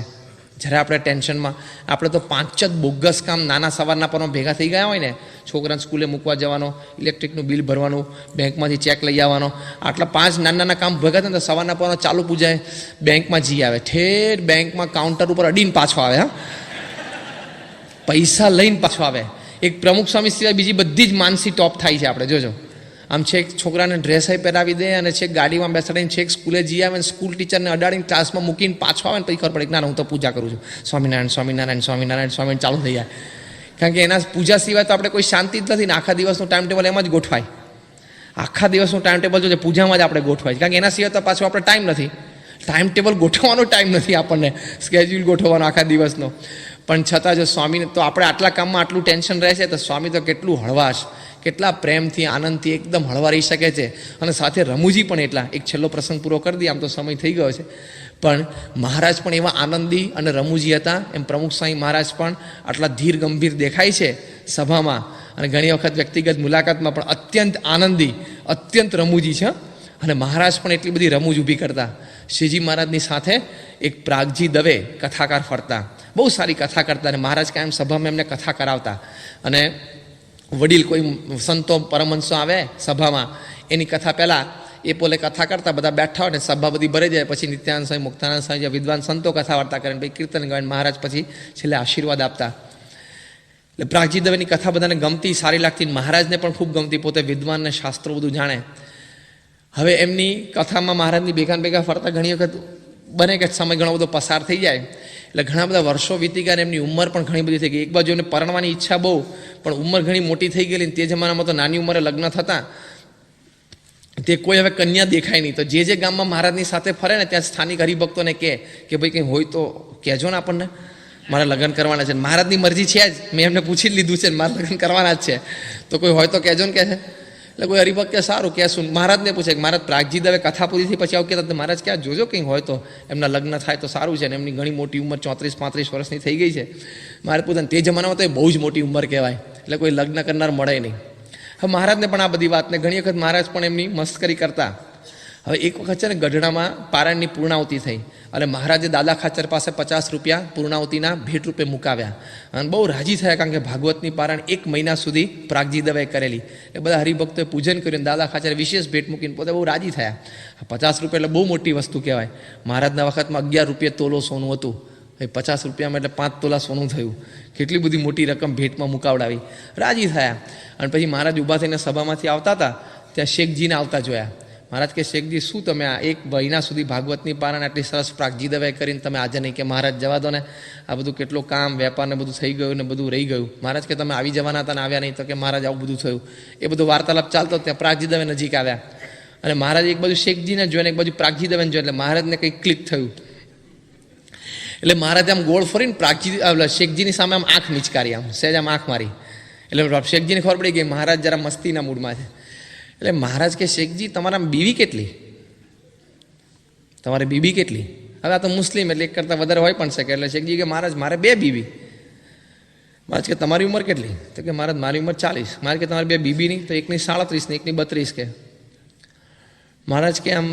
જ્યારે આપણે ટેન્શનમાં, આપણે તો 5 જ બોગસ કામ નાના સવારના પરમાં ભેગા થઈ ગયા હોય ને, છોકરાને સ્કૂલે મૂકવા જવાનો, ઇલેક્ટ્રિકનું બિલ ભરવાનું, બેંકમાંથી ચેક લઈ આવવાનો, આટલા 5 નાના કામ ભેગા થાય ને તો સવારના પરમાં ચાલુ પૂજાય, બેંકમાં જઈ આવે, ઠેર બેંકમાં કાઉન્ટર ઉપર અડીને પાછો આવે, હા પૈસા લઈને પાછો આવે. એક પ્રમુખ સ્વામી સિવાય બીજી બધી જ માનસી ટોપ થાય છે. આપણે જોજો, આમ છેક છોકરાને ડ્રેસ પહેરાવી દે અને છેક ગાડીમાં બેસાડીને છેક સ્કૂલે જઈ આવે, સ્કૂલ ટીચરને અડાડીને ક્લાસમાં મૂકીને પાછો આવે ને પછી ખબર પડે કે ના હું તો પૂજા કરું છું, સ્વામિનારાયણ સ્વામિનારાયણ સ્વામિનારાયણ સ્વામિનારાયણ ચાલુ થઈ જાય. કારણ કે એના પૂજા સિવાય તો આપણે કોઈ શાંતિ જ નથી ને. આખા દિવસનું ટાઈમ ટેબલ એમાં જ ગોઠવાય, આખા દિવસનું ટાઈમ ટેબલ જો પૂજામાં જ આપણે ગોઠવાય. કારણ કે એના સિવાય તો પાછું આપણે ટાઈમ નથી, ટાઈમ ટેબલ ગોઠવવાનો ટાઈમ નથી આપણને, સ્કેડ્યુલ ગોઠવવાનો આખા દિવસનો. પણ છતાં જો સ્વામીને તો આપણે આટલા કામમાં આટલું ટેન્શન રહે છે, તો સ્વામી તો કેટલું હળવાશ, કેટલા પ્રેમથી આનંદથી એકદમ હળવા રહી શકે છે. અને સાથે રમૂજી પણ એટલા. એક છેલ્લો પ્રસંગ પૂરો કરી દઈએ, આમ તો સમય થઈ ગયો છે. પણ મહારાજ પણ એવા આનંદી અને રમૂજી હતા, એમ પ્રમુખ સ્વામી મહારાજ પણ આટલા ધીર ગંભીર દેખાય છે સભામાં અને ઘણી વખત વ્યક્તિગત મુલાકાતમાં પણ અત્યંત આનંદી, અત્યંત રમૂજી છે. અને મહારાજ પણ એટલી બધી રમૂજ ઊભી કરતા. શ્રીજી મહારાજની સાથે એક પ્રાગજી દવે કથાકાર ફરતા, બહુ સારી કથા કરતા, અને મહારાજ કાયમ સભામાં એમને કથા કરાવતા. અને વડીલ કોઈ સંતો પરમહંસો આવે સભામાં, એની કથા પહેલાં એ પોલે કથા કરતા, બધા બેઠા હોય ને સભા બધી ભરાઈ જાય, પછી નિત્યાનંદ સ્વામી, મુક્તાનંદ સ્વામી, વિદ્વાન સંતો કથા વાર્તા કરે, પછી કીર્તન ગાય, મહારાજ પછી છેલ્લે આશીર્વાદ આપતા. એટલે પ્રાગજી દવેની કથા બધાને ગમતી, સારી લાગતી, મહારાજને પણ ખૂબ ગમતી. પોતે વિદ્વાન ને શાસ્ત્રો બધું જાણે. હવે એમની કથામાં મહારાજની ભેગા ફરતા ઘણી વખત બને કે સમય ઘણો બધો પસાર થઈ જાય, એટલે ઘણા બધા વર્ષો વીતી ગયા, એમની ઉંમર પણ ઘણી બધી થઈ ગઈ. એક બાજુ એમને પરણવાની ઈચ્છા બહુ, પણ ઉંમર ઘણી મોટી થઈ ગયેલી. તે જમાનામાં તો નાની ઉંમરે લગ્ન થતા, તે કોઈ હવે કન્યા દેખાય નહીં. તો જે ગામમાં મહારાજની સાથે ફરે ને ત્યાં સ્થાનિક હરિભક્તોને કહે કે ભાઈ કંઈ હોય તો કહેજો ને આપણને, મારે લગ્ન કરવાના છે. મહારાજની મરજી છે જ, મેં એમને પૂછી જ લીધું છે, મારે લગ્ન કરવાના જ છે, તો કોઈ હોય તો કહેજો ને કહે છે. એટલે કોઈ હરિભક્ત કે સારું કહેશું. મહારાજને પૂછે કે મહારાજ પ્રાગજી દવે કથા પૂરી થઈ પછી આવું કહેતા, મહારાજ ક્યાં જોજો કંઈ હોય તો એમના લગ્ન થાય તો સારું છે. ને એમની ઘણી મોટી ઉંમર 34-35 વર્ષની થઈ ગઈ છે. મારે પૂછે તે જમાનામાં તો એ બહુ જ મોટી ઉંમર કહેવાય, એટલે કોઈ લગ્ન કરનાર મળે નહીં. હવે મહારાજને પણ આ બધી વાતને ઘણી વખત મહારાજ પણ એમની મસ્કરી કરતા. હવે એક વખત છે ને ગઢડામાં પારાયણની પૂર્ણાવતી થઈ અને મહારાજે દાદા ખાચર પાસે 50 રૂપિયા પૂર્ણાવતીના ભેટ રૂપે મુકાવ્યા અને બહુ રાજી થયા, કારણ કે ભાગવતની પારાયણ 1 મહિના સુધી પ્રાગજી દવે કરેલી. એ બધા હરિભક્તોએ પૂજન કર્યું, દાદા ખાચરે વિશેષ ભેટ મૂકીને પોતે બહુ રાજી થયા. 50 રૂપિયા એટલે બહુ મોટી વસ્તુ કહેવાય. મહારાજના વખતમાં 11 રૂપિયા તોલો સોનું હતું, 50 રૂપિયામાં એટલે 5 તોલા સોનું થયું. કેટલી બધી મોટી રકમ ભેટમાં મુકાવડાવી, રાજી થયા. અને પછી મહારાજ ઊભા થઈને સભામાંથી આવતા હતા, ત્યાં શેખજીને આવતા જોયા. મહારાજ કે શેખજી, શું તમે આ 1 મહિના સુધી ભાગવતની પારાયણ આટલી સરસ પ્રાગજી દવે કરીને તમે આજે નહીં? કે મહારાજ જવા દો ને, આ બધું કેટલું કામ વેપાર ને બધું થઈ ગયું ને બધું રહી ગયું. મહારાજ કે તમે આવી જવાના હતા ને આવ્યા નહીં? તો કે મહારાજ આવું બધું થયું. એ બધું વાર્તાલાપ ચાલતો, ત્યાં પ્રાગજી દવે નજીક આવ્યા અને મહારાજ એક બાજુ શેખજીને જોઈને એક બાજુ પ્રાગજી દવેને જોઈને એટલે મહારાજને કંઈક ક્લિક થયું. એટલે મહારાજે આમ ગોળ ફરીને શેખજીની સામે આમ આંખ મિચકારી, આમ સહેજ આમ આંખ મારી. એટલે શેખજીને ખબર પડી ગઈ મહારાજ જરા મસ્તીના મૂડમાં છે. એટલે મહારાજ કે શેખજી, તમારા બીવી કેટલી? તમારે બીબી કેટલી? હવે આ તો મુસ્લિમ એટલે એક કરતાં વધારે હોય પણ શકે. એટલે શેખજી કે મહારાજ મારે 2 બીબી. મહારાજ કે તમારી ઉંમર કેટલી? તો કે મહારાજ મારી ઉંમર 40. મહારાજ કે તમારી 2 બીબી નહીં? તો એકની 37 ને એકની 32 કે. મહારાજ કે આમ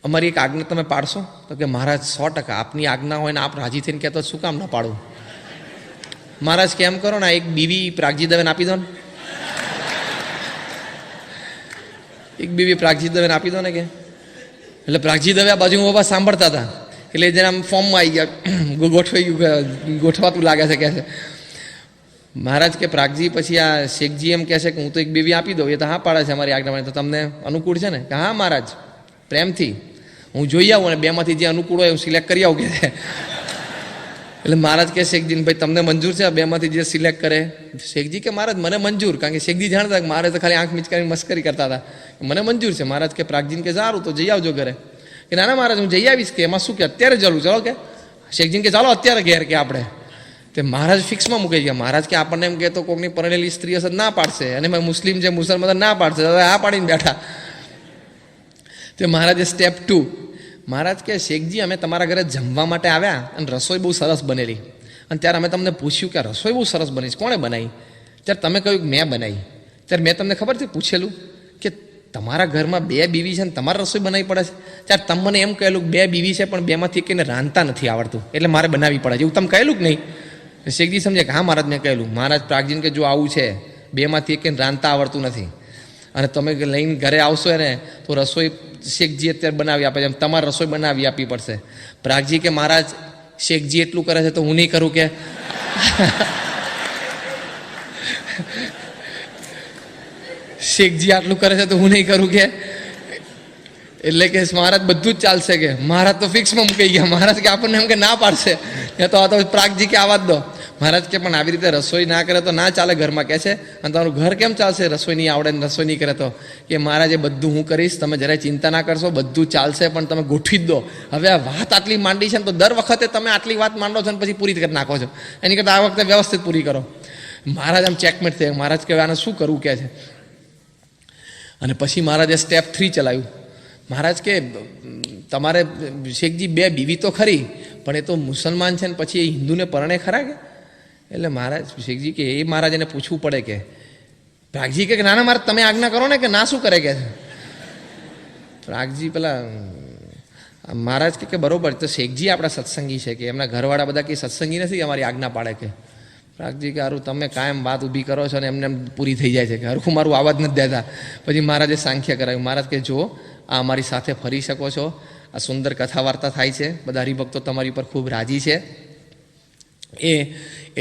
અમારી એક આજ્ઞા તમે પાડશો? તો કે મહારાજ 100%, આપની આજ્ઞા હોય ને આપ રાજી થઈને કહેતો શું કામ ના પાડું? મહારાજ કે એમ કરો ને, એક બીવી પ્રાગજી દવેને આપી દો ને. એક બીવી પ્રાગજી દવેને આપી દો ને કે. એટલે પ્રાગજી દવે આ બાજુ બાબા સાંભળતા હતા એટલે જેને આમ ફોર્મમાં આવી ગયા, ગોઠવાઈ ગયું, ગોઠવાતું લાગે છે કે છે. મહારાજ કે પ્રાગજી, પછી આ શેખજી એમ કહે છે કે હું તો એક બીવી આપી દઉં, એ તો હા પાડે છે અમારી આજ્ઞામાં, તો તમને અનુકૂળ છે ને? કે હા મહારાજ, પ્રેમથી હું જોઈ આવું અને 2માંથી જે અનુકૂળ હોય હું સિલેક્ટ કરી આવું કે છે. એટલે મહારાજ કે શેખજીને, ભાઈ તમને મંજૂર છે 2માંથી જે સિલેક્ટ કરે? શેખજી કે મહારાજ મને મંજૂર, કારણ કે શેખજી જાણતા કે મહારાજ તો ખાલી આંખ મિચકારી મસ્કરી કરતા હતા. મને મંજૂર છે. મહારાજ કે પ્રાગજીને કે સારું તો જઈ આવજો ઘરે. કે ના ના મહારાજ હું જઈ આવીશ, કે એમાં શું કે અત્યારે ચાલું ચાલો કે. શેખજીને કે ચાલો અત્યારે ઘેર કે આપણે. તે મહારાજ ફિક્સમાં મૂકાઈ ગયા. મહારાજ કે આપણને એમ કહેતો કોઈકની પરણેલી સ્ત્રી હશે ના પાડશે, અને મુસ્લિમ છે મુસલમાન ના પાડશે, હવે આ પાડીને બેઠા. તે મહારાજે સ્ટેપ 2, મહારાજ કે શેખજી અમે તમારા ઘરે જમવા માટે આવ્યા અને રસોઈ બહુ સરસ બનેલી, અને ત્યારે અમે તમને પૂછ્યું કે રસોઈ બહુ સરસ બની છે, કોણે બનાવી? ત્યારે તમે કહ્યું કે મેં બનાવી. ત્યારે મેં તમને ખબર છે પૂછેલું કે તમારા ઘરમાં 2 બીવી છે ને તમારે રસોઈ બનાવવી પડે છે? ત્યારે તમે મને એમ કહેલું કે 2 બીવી છે પણ 2માંથી એકને રાંધતા નથી આવડતું એટલે મારે બનાવવી પડે છે, એવું તમે કહેલું કે નહીં? શેખજી સમજે કે હા મહારાજ મેં કહેલું. મહારાજ પ્રાગજીને કે જો આવું છે 2માંથી એકને રાંધતા આવડતું નથી અને તમે લઈને ઘરે આવશો એને તો રસોઈ શેખજી અત્યારે બનાવી આપે છે, તમારે રસોઈ બનાવી આપવી પડશે. પ્રાગજી કે મહારાજ શેખજી એટલું કરે છે તો હું નહીં કરું કે? શેખજી આટલું કરે છે તો હું નહીં કરું કે? એટલે કે મહારાજ બધું જ ચાલશે કે. મહારાજ તો ફિક્સમાં મૂકી ગયા. મહારાજ કે આપણને એમ કે ના પાડશે, એ તો આ તો પ્રાગજી કે આવા જ દો. મહારાજ કે પણ આવી રીતે રસોઈ ના કરે તો ના ચાલે ઘરમાં કે છે, અને તમારું ઘર કેમ ચાલશે રસોઈ નહીં આવડે ને રસોઈ નહીં કરે તો? કે મહારાજ એ બધું હું કરીશ, તમે જરાય ચિંતા ના કરશો, બધું ચાલશે, પણ તમે ગોઠવી જ દો. હવે આ વાત આટલી માંડી છે ને તો દર વખતે તમે આટલી વાત માંડો છો ને પછી પૂરી કરી નાખો છો, એની કરતાં આ વખતે વ્યવસ્થિત પૂરી કરો. મહારાજ આમ ચેકમેટ થયા. મહારાજ કે આને શું કરવું કે છે. અને પછી મહારાજે સ્ટેપ 3 ચલાવ્યું. મહારાજ કે તમારે શેખજી 2 બીવી તો ખરી પણ એ તો મુસલમાન છે ને પછી એ હિન્દુને પરણે ખરા કે? એટલે મહારાજ શેખજી કે એ મહારાજ એને પૂછવું પડે કે. પ્રાગજી કે ના ના મારે તમે આજ્ઞા કરો ને કે ના શું કરે કે. પ્રાગજી પેલા મહારાજ કે બરોબર, તો શેખજી આપણા સત્સંગી છે કે એમના ઘરવાળા બધા કે સત્સંગી નથી અમારી આજ્ઞા પાડે કે. પ્રાગજી કે હારું તમે કાયમ વાત ઊભી કરો છો ને એમને એમ પૂરી થઈ જાય છે કે હરખું મારું આવાજ નથી દેતા. પછી મહારાજે સાંખ્ય કરાવ્યું. મહારાજ કે જો આ અમારી સાથે ફરી શકો છો, આ સુંદર કથા વાર્તા થાય છે, બધા હરિભક્તો તમારી ઉપર ખૂબ રાજી છે,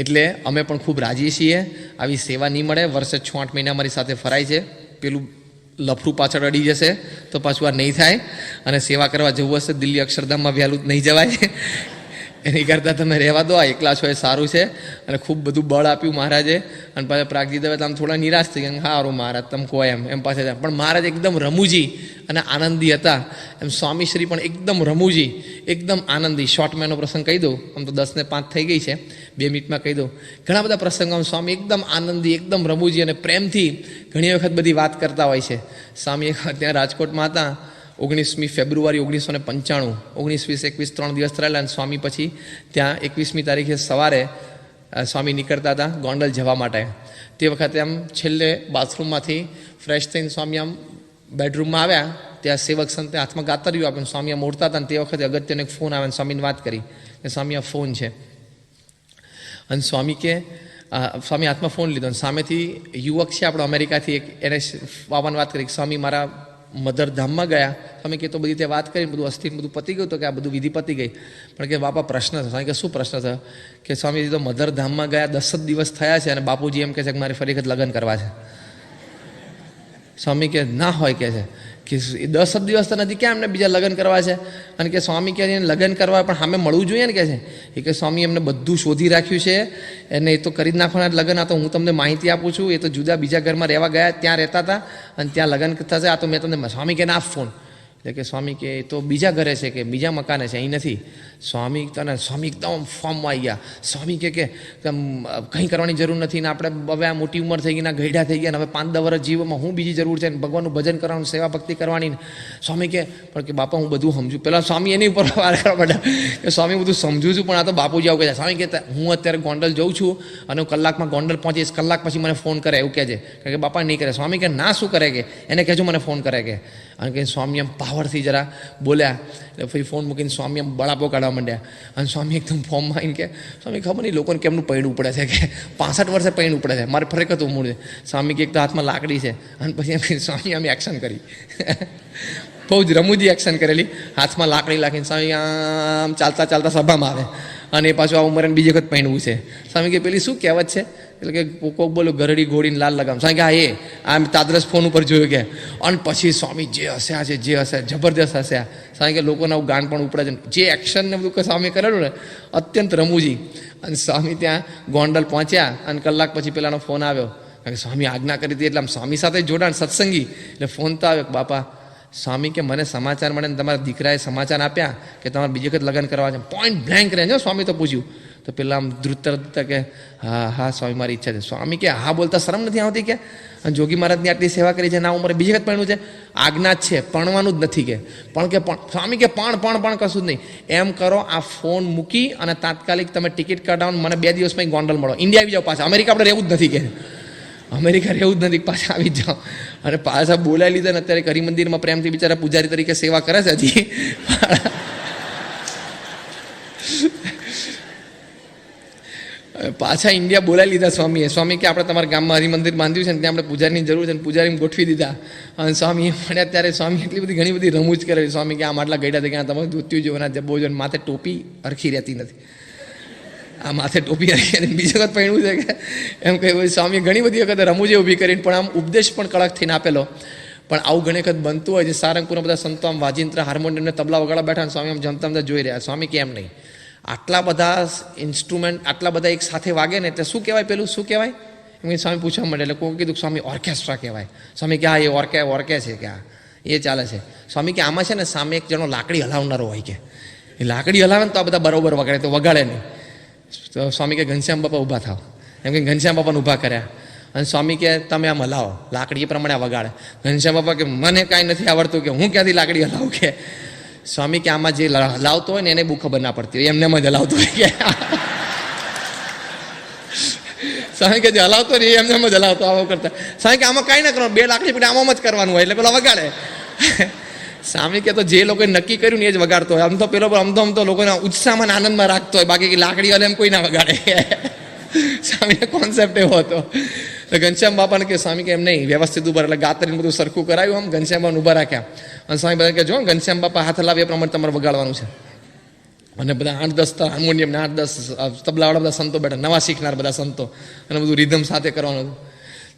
એટલે અમે પણ ખૂબ રાજી છીએ. આવી સેવા નહીં મળે. વર્ષે 6-8 મહિના અમારી સાથે ફરાય છે. પેલું લફરું પાછળ અડી જશે તો પાછું આ નહીં થાય. અને સેવા કરવા જવું હશે દિલ્હી અક્ષરધામમાં વહેલું નહીં જવાય. એની કરતાં તમે રહેવા દો, આ એકલા છો એ સારું છે. અને ખૂબ બધું બળ આપ્યું મહારાજે. અને પાછા પ્રાગજી દવે આમ થોડા નિરાશ થઈ ગયા. સારું મહારાજ તમે કહો એમ પાસે. પણ મહારાજ એકદમ રમૂજી અને આનંદી હતા. એમ સ્વામીશ્રી પણ એકદમ રમૂજી, એકદમ આનંદી. શોર્ટ મેનો પ્રસંગ કહી દઉં, આમ તો 10 ને 5 થઈ ગઈ છે, 2 મિનિટમાં કહી દઉં. ઘણા બધા પ્રસંગોમાં સ્વામી એકદમ આનંદી, એકદમ રમૂજી અને પ્રેમથી ઘણી વખત બધી વાત કરતા હોય છે. સ્વામી ત્યાં રાજકોટમાં હતા 19મી ફેબ્રુઆરી 1995, 19-20-21 3 દિવસ રહેલા. અને સ્વામી પછી ત્યાં 21મી તારીખે સવારે સ્વામી નીકળતા હતા ગોંડલ જવા માટે. તે વખતે આમ છેલ્લે બાથરૂમમાંથી ફ્રેશ થઈને સ્વામી આમ બેડરૂમમાં આવ્યા ત્યાં સેવક સંતે હાથમાં ગાતર્યું આપ્યું, સ્વામી મોડતા હતા ને તે વખતે અગત્યનો એક ફોન આવે, સ્વામીને વાત કરી કે સ્વામી આ ફોન છે. અને સ્વામી કે સ્વામી હાથમાં ફોન લીધો અને સામેથી યુવક છે આપણો અમેરિકાથી, એક એને બાબાને વાત કરી, સ્વામી મારા મધરધામમાં ગયા. સ્વામી કે તો બધી તે વાત કરી, બધું અસ્થિર બધું પતી ગયું, તો કે આ બધું વિધિ પતી ગઈ, પણ કે બાપા પ્રશ્ન થયો. સ્વામી કે શું પ્રશ્ન થયો? કે સ્વામીજી તો મધરધામમાં ગયા 10 જ દિવસ થયા છે અને બાપુજી એમ કહે છે કે મારે ફરી વખત લગ્ન કરવા છે. સ્વામી કે ના હોય કે છે કે 10 જ દિવસ તો નથી, ક્યાં એમને બીજા લગ્ન કરવા છે? અને કે સ્વામી કે લગ્ન કરવા પણ સામે મળવું જોઈએ ને કે છે. એ કે સ્વામી એમને બધું શોધી રાખ્યું છે, એને એ તો કરી જ નાખવાના લગ્ન. આ તો હું તમને માહિતી આપું છું, એ તો જુદા બીજા ઘરમાં રહેવા ગયા, ત્યાં રહેતા હતા અને ત્યાં લગ્ન થશે. આ તો મેં તમને સ્વામી કે ના ફોન, એટલે કે સ્વામી કે એ તો બીજા ઘરે છે, કે બીજા મકાને છે, અહીં નથી. સ્વામી તને સ્વામી એકદમ ફોર્મમાં આવી ગયા. સ્વામી કે કંઈ કરવાની જરૂર નથી ને આપણે હવે આ મોટી ઉંમર થઈ ગઈ ને ગઈઢા થઈ ગયા ને હવે 5-10 વર્ષ જીવમાં હું બીજી જરૂર છે ને ભગવાનનું ભજન કરવાનું, સેવા ભક્તિ કરવાની. સ્વામી કે પણ કે બાપા હું બધું સમજું. પહેલાં સ્વામી એની ઉપર વાર કરવા માંડ્યા કે સ્વામી બધું સમજું છું, પણ આ તો બાપુજી આવું કહે છે. સ્વામી કહેતા હું અત્યારે ગોંડલ જઉં છું અને કલાકમાં ગોંડલ પહોંચીશ, કલાક પછી મને ફોન કરે એવું કહે છે. કારણ કે બાપા નહીં કરે. સ્વામી કે ના શું કરે કે એને કહેજો મને ફોન કરે કે. અને કે સ્વામી એમ પાવરથી જરા બોલ્યા એટલે ફરી ફોન મૂકીને સ્વામી એમ બળાપો કાઢવા માંડ્યા. અને સ્વામી એકદમ ફોર્મમાં આવીને કે સ્વામી ખબર નહીં લોકોને કેમનું પૈણું પડે છે, કે 65 વર્ષે પૈણું પડે છે, મારે ફરક હતું મૂળ છે. સ્વામી કે એક તો હાથમાં લાકડી છે અને પછી એમ સ્વામી અમે એક્શન કરી બહુ જ રમૂજી એક્શન કરેલી, હાથમાં લાકડી લાખીને સ્વામી આમ ચાલતા ચાલતા સભામાં આવે અને એ પાછું આ ઉંમરે બીજી વખત પૈણવું છે. સ્વામી કે પેલી શું કહેવત છે? એટલે કે કોક બોલો ગરડી ઘોડીને લાલ લગામ. સ્વામી કે હા એ આમ તાદરસ ફોન ઉપર જોયું કે. અને પછી સ્વામી જે હસ્યા છે, જે હશે જબરદસ્ત હસ્યા. સ્વામી કે લોકોને આવું ગાન પણ ઉપડે છે, જે એક્શન ને બધું સ્વામી કરેલું ને અત્યંત રમૂજી. અને સ્વામી ત્યાં ગોંડલ પહોંચ્યા અને કલાક પછી પેલાનો ફોન આવ્યો, કારણ કે સ્વામી આજ્ઞા કરી હતી એટલે આમ સ્વામી સાથે જોડાણ સત્સંગી, એટલે ફોન તો આવ્યો બાપા સ્વામી કે મને સમાચાર મળે ને તમારા દીકરાએ સમાચાર આપ્યા કે તમારે બીજી વખત લગ્ન કરવા છે. પોઈન્ટ બ્લેન્ક રહે છે. સ્વામી તો પૂછ્યું તો પેલા આમ ધ્રુત કે હા હા સ્વામી મારી ઈચ્છા છે. સ્વામી કે હા બોલતા શરમ નથી આવતી કે? અને જોગી મહારાજની આટલી સેવા કરી છે, ના ઉંમરે બીજી વખત પરણવું છે, આજ્ઞા જ છે, પરણવાનું જ નથી કે. પણ કે સ્વામી કે પણ કશું જ નહીં. એમ કરો આ ફોન મૂકી અને તાત્કાલિક તમે ટિકિટ કઢાવો, મને 2 દિવસ પછી ગોંડલ મળો, ઇન્ડિયા આવી જાઓ પાછા, અમેરિકા આપણે રહેવું જ નથી કે, અમેરિકા રહેવું જ નથી, પાછા આવી જ જાઓ. અને પાછા બોલાવી લીધા ને અત્યારે કરી મંદિરમાં પ્રેમથી બિચારા પૂજારી તરીકે સેવા કરે છે હજી. પાછા ઇન્ડિયા બોલાવી લીધા સ્વામીએ. સ્વામી કે આપણે તમારા ગામમાં હરિમંદિર બાંધ્યું છે ને ત્યાં આપણે પૂજારીની જરૂર છે, પૂજારીને ગોઠવી દીધા. અને સ્વામી મળ્યા ત્યારે સ્વામી એટલી બધી ઘણી બધી રમૂજ કરેલી. સ્વામી કે આમ આટલા ગઈડા થઈ ગયા, તમે ધોત્યું જોવાના જબ્બો જો, માથે ટોપી હરખી રહેતી નથી, આ માથે ટોપી હરખી બીજી વખત પહેણવું છે કે એમ કહ્યું. સ્વામી ઘણી બધી વખત રમૂજે ઊભી કરીને પણ આમ ઉપદેશ પણ કડક થઈને આપેલો. પણ આવું ઘણી વખત બનતું હોય છે. સારંગપુરના બધા સંતો આમ વાજિંત્ર હાર્મોનિયમને તબલા વગાડવા બેઠા, સ્વામી આમ જમતા જમતા જોઈ રહ્યા. સ્વામી કેમ નહીં, આટલા બધા ઇન્સ્ટ્રુમેન્ટ આટલા બધા એક સાથે વાગે ને એટલે શું કહેવાય, પેલું શું કહેવાય એમ સ્વામી પૂછવા માંડે. એટલે કોઈ કીધું સ્વામી ઓર્કેસ્ટ્રા કહેવાય. સ્વામી કે હા એ ઓર્કે છે કે હા એ ચાલે છે. સ્વામી કે આમાં છે ને સામે એક જણો લાકડી હલાવનારો હોય કે, એ લાકડી હલાવે ને તો આ બધા બરોબર વગાડે, તો વગાડે નહીં. તો સ્વામી કે ઘનશ્યામ બાપા ઊભા થાવ, એમ કે ઘનશ્યામ બાપાને ઊભા કર્યા. અને સ્વામી કે તમે આમ હલાવો, લાકડી એ પ્રમાણે વગાડે. ઘનશ્યામ બાપા કે મને કાંઈ નથી આવડતું, કે હું ક્યાંથી લાકડી હલાવું કે. સ્વામી કે આમાં જે હલાવતો હોય ને એને બહુ ખબર ના પડતી હોય, એમને જ હલાવતો હોય કે. સ્વામી કે જે હલાવતો ને એમને જ હલાવતો આવો કરતા. સ્વામી કે આમાં કાંઈ ના કરવાનું, 2 લાકડી પીને આમાં જ કરવાનું હોય એટલે પેલા વગાડે. સ્વામી કે તો જે લોકોએ નક્કી કર્યું ને એ જ વગાડતો હોય. આમ તો પેલો આમ તો લોકોને ઉત્સાહમાં આનંદમાં રાખતો હોય, બાકી લાકડી હલે એમ કોઈ ના વગાડે. સ્વામીનો કોન્સેપ્ટ એવો હતો. તો ઘનશ્યામ બાપાને કે સ્વામી કે એમ નહીં, વ્યવસ્થિત ઉભા, એટલે ગાતરીને બધું સરખું કરાયું, આમ ઘનશ્યામ બાપાને ઊભા રાખ્યા. અને સ્વામી બધા કે જો ઘનશ્યામ બાપા હાથ હલાવે એ પ્રમાણે તમારે વગાડવાનું છે. અને બધા 8-10 હાર્મોનિયમ ને 8-10 તબલાવાળા બધા સંતો બેઠા, નવા શીખનાર બધા સંતો, અને બધું રિધમ સાથે કરવાનું હતું.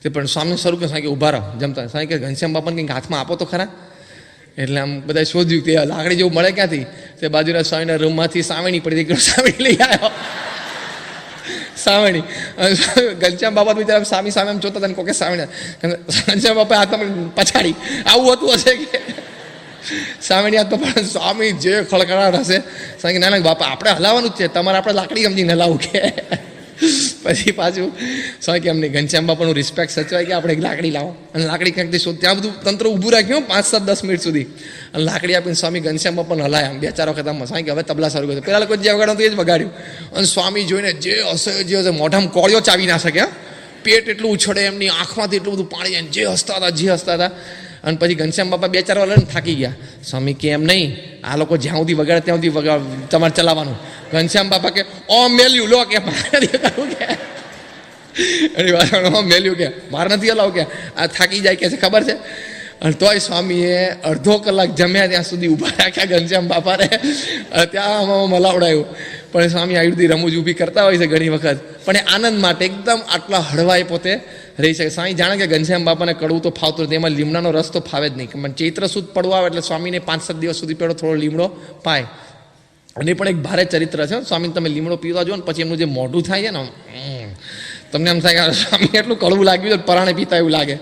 તે પણ સ્વામી સ્વરૂપ કે સ્વામી કે ઊભા રહો જમતા. સ્વામી કે ઘનશ્યામ બાપાને કંઈક હાથમાં આપો તો ખરા. એટલે આમ બધા શોધ્યું કે લાકડી જેવું મળે ક્યાંથી. તે બાજુના સ્વામીના રૂમમાંથી સાવણી પડી, દીકરો સાવણી લઈ આવ્યો. સાવણી ઘનશ્યામ બાપા બિચારા સ્વામી સામે એમ જોતા હતા ને કોકે સાવણી. ઘનશ્યામ બાપા હાથમાં પછાડી આવું હતું હશે કે સાવણી હાથ પણ સ્વામી જે ખળખળાટ હશે. સ્વામી ના બાપા આપણે હલાવવાનું જ છે, તમારે આપણે લાકડી સમજીને હલાવું કે. પછી પાછું સ્વામી કે એમને ઘનશ્યામ બાપાનું રિસ્પેક્ટ સચવાય કે આપણે એક લાકડી લાવો. અને લાકડી ક્યાંકથી શોધ, ત્યાં બધું તંત્ર ઊભું રાખ્યું 5-7-10 મિનિટ સુધી. અને લાકડી આપીને સ્વામી ઘનશ્યામ બાપાને હલાયા આમ 2-4 વખત. આમ સ્વામી કે હવે તબલા શરૂ કર્યું. પેલા લોકો જે વગાડ્યું એ જ વગાડ્યું. અને સ્વામી જોઈને જે હશે મોઢામાં કોળિયો ચાવી ના શકે, પેટ એટલું ઉછળે, એમની આંખમાંથી એટલું બધું પાણી જાય, જે હસતા હતા. અને પછી ઘનશ્યામ બાપા 2-4 વાર લઈને થાકી ગયા. સ્વામી કે એમ નહીં, આ લોકો જ્યાં સુધી વગાડે ત્યાં સુધી તમારે ચલાવવાનું. ઘનશ્યામ બાપા કે ઓ મેલ્યું લો કે મેલ્યું કે મારે નથી હલાવ કે આ થાકી જાય કે છે ખબર છે. અને તોય સ્વામીએ અડધો કલાક જમ્યા ત્યાં સુધી ઊભા રાખ્યા ઘનશ્યામ બાપાને. ત્યાં મલાવડાયું. પણ સ્વામી આવી બધી રમૂજ ઊભી કરતા હોય છે ઘણી વખત, પણ એ આનંદ માટે એકદમ આટલા હળવાય પોતે રહી શકે. સ્વામી જાણે કે ઘનશ્યામ બાપાને કડવું તો ફાવતું નથી, એમાં લીમડાનો રસ તો ફાવે જ નહીં. પણ ચૈત્ર સુદ પડવો આવે એટલે સ્વામીને 5-7 દિવસ સુધી પેલો થોડો લીમડો પાય. અને પણ એક ભારે ચરિત્ર છે સ્વામી. તમે લીમડો પીવા જો ને પછી એમનું જે મોઢું થાય છે ને, તમને એમ થાય કે સ્વામી એટલું કડવું લાગ્યું છે, પરાણે પીતા એવું લાગે.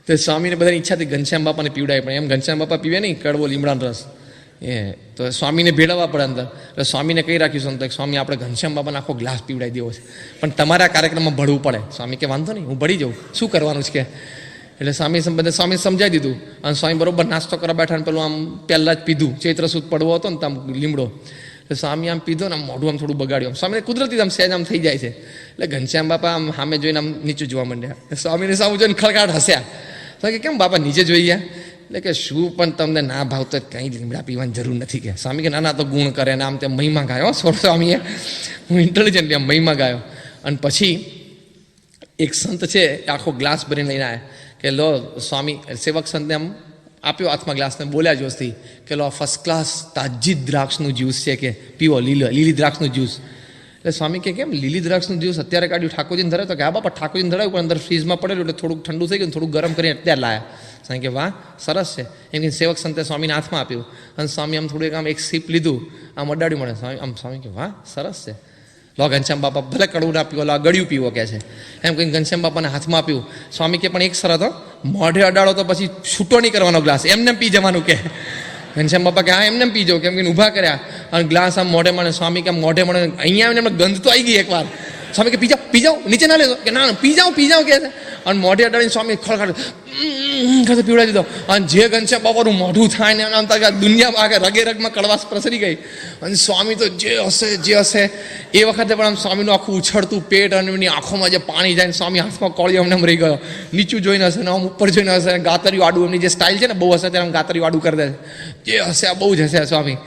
તો સ્વામીને બધાની ઈચ્છાથી ઘનશ્યામ બાપાને પીવડાય, પણ એમ ઘનશ્યામ બાપા પીવે નહીં કડવો લીમડાનો રસ. તો સ્વામીને ભેળવવા પડે અંદર. એટલે સ્વામીને કહી રાખ્યું સંતો સ્વામી આપણે ઘનશ્યામ બાપાને આખો ગ્લાસ પીવડાવી દેવો છે, પણ તમારા કાર્યક્રમમાં ભળવું પડે. સ્વામી કે વાંધો નહીં, હું ભળી જાઉં, શું કરવાનું છે કે. એટલે સ્વામી સમજાવી દીધું. અને સ્વામી બરોબર નાસ્તો કરવા બેઠા ને પેલું આમ પહેલાં જ પીધું. ચૈત્ર સુદ પડવો હતો ને આમ લીમડો. એટલે સ્વામી આમ પીધો ને આમ મોઢું આમ થોડું બગાડ્યું. સ્વામીને કુદરતી આમ સહેજ આમ થઈ જાય છે. એટલે ઘનશ્યામ બાપા આમ સામે જોઈને આમ નીચું જોવા માંડ્યા. સ્વામીને સામે જોઈને ખળગાટ હસ્યા. તો કે કેમ બાપા નીચે જોઈ ગયા? એટલે કે શું પણ તમને ના ભાવતો કંઈ લીમડા પીવાની જરૂર નથી કે. સ્વામી કે ના તો ગુણ કરે ને આમ તેમ મહિમા ગાયો. સ્વામીએ હું ઇન્ટેલિજન્ટ આમ મહિમા ગાયો. અને પછી એક સંત છે આખો ગ્લાસ ભરીને લઈને આવ્યા કે લો સ્વામી. સેવક સંતને આમ આપ્યો હાથમાં ગ્લાસને, બોલ્યા જોશથી કે લો ફર્સ્ટ ક્લાસ તાજી દ્રાક્ષનું જ્યુસ છે કે પીવો, લીલી દ્રાક્ષનું જ્યુસ. એટલે સ્વામી કે કેમ લીલી દ્રાક્ષનું જ્યુસ અત્યારે કાઢ્યું, ઠાકોરજીને ધરે? તો કે હા બાપા ઠાકોરજીને ધરાવ્યું, પણ અંદર ફ્રીજમાં પડેલું એટલે થોડુંક ઠંડુ થઈ ગયું, થોડુંક ગરમ કરીને અત્યારે લાયા. સ્વામી કે વાહ સરસ છે. એમ કે સેવક સંતે સ્વામીને હાથમાં આપ્યું. અને સ્વામી આમ થોડુંક આમ એક સીપ લીધું, આમ અડાડ્યું મળે. સ્વામી કે વાહ સરસ છે. લો ઘનશ્યામ બાપા ભલે કડવું ના પીવો, લો ગળ્યું પીવો કે છે. એમ કંઈ ઘનશ્યામ બાપાને હાથમાં આપ્યું. સ્વામી કે પણ એક શરત હો, મોઢે અડાડો તો પછી છૂટો નહીં કરવાનો ગ્લાસ, એમને પી જવાનું કે. ઘનશ્યામ બાપા કે હા એમને પી જાઓ. કેમ કે ઊભા કર્યા અને ગ્લાસ આમ મોઢે મળે. સ્વામી કે મોઢે મળે, અહીંયા આવીને એમને ગંધ તો આવી ગઈ એકવાર. સ્વામી કે પી જાઓ નીચે ના લેજો કે ના પી જાઓ કે છે. અને મોઢે અડાડીને સ્વામી ખળખડ પીવડાવી દીધો. અને જે ઘનશ્યામ બાપાનું મોઢું થાય ને એના અંતર્ગત દુનિયા આગળ રગે રગમાં કડવાશ પ્રસરી ગઈ. અને સ્વામી તો જે હશે એ વખતે પણ આમ સ્વામીનું આખું ઉછળતું પેટ અને એમની આંખોમાં જે પાણી જાય ને સ્વામી હાથમાં કોળીઓ એમને રહી ગયો. નીચું જોઈને હશે ને આમ ઉપર જોઈને હશે, ગાતરિયું આડું એમની જે સ્ટાઇલ છે ને બહુ હશે ત્યારે આમ ગાતરિયું આડું કરી દે. જે હશે આ બહુ જ હશે સ્વામી.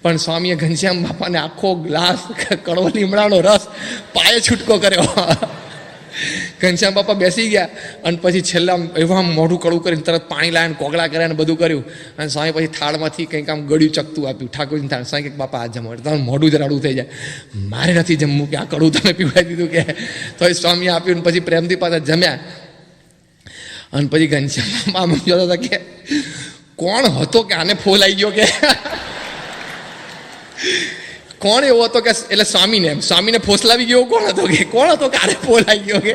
પણ સ્વામીએ ઘનશ્યામ બાપાને આખો ગ્લાસ કડવો લીમડાનો રસ પાયે છૂટકો કર્યો. ઘનશ્યામ બાપા બેસી ગયા અને પછી છેલ્લા એવા મોઢું કડવું કરીને તરત પાણી લાવીને કોગળા કર્યા ને બધું કર્યું. અને સ્વામી પછી થાળમાંથી કંઈક આમ ગળ્યું ચકતું આપ્યું ઠાકોરજીને થાળ. સ્વામી કે બાપા આ જમો એટલે તમારું મોઢું જ રાડું થઈ જાય. મારે નથી જમવું કે આ કડવું તમે પીવડાવી દીધું કે. તો એ સ્વામીએ આપ્યું ને પછી પ્રેમથી પાછા જમ્યા. અને પછી ઘનશ્યામ બાપા આમ જોતા હતા કે કોણ હતો કે આને ફોલ આવી ગયો કે. કોણ એવો હતો કે એટલે સ્વામીને ફોસલાવી ગયો કોણ હતો કે આને ફોલાઈ ગયો કે.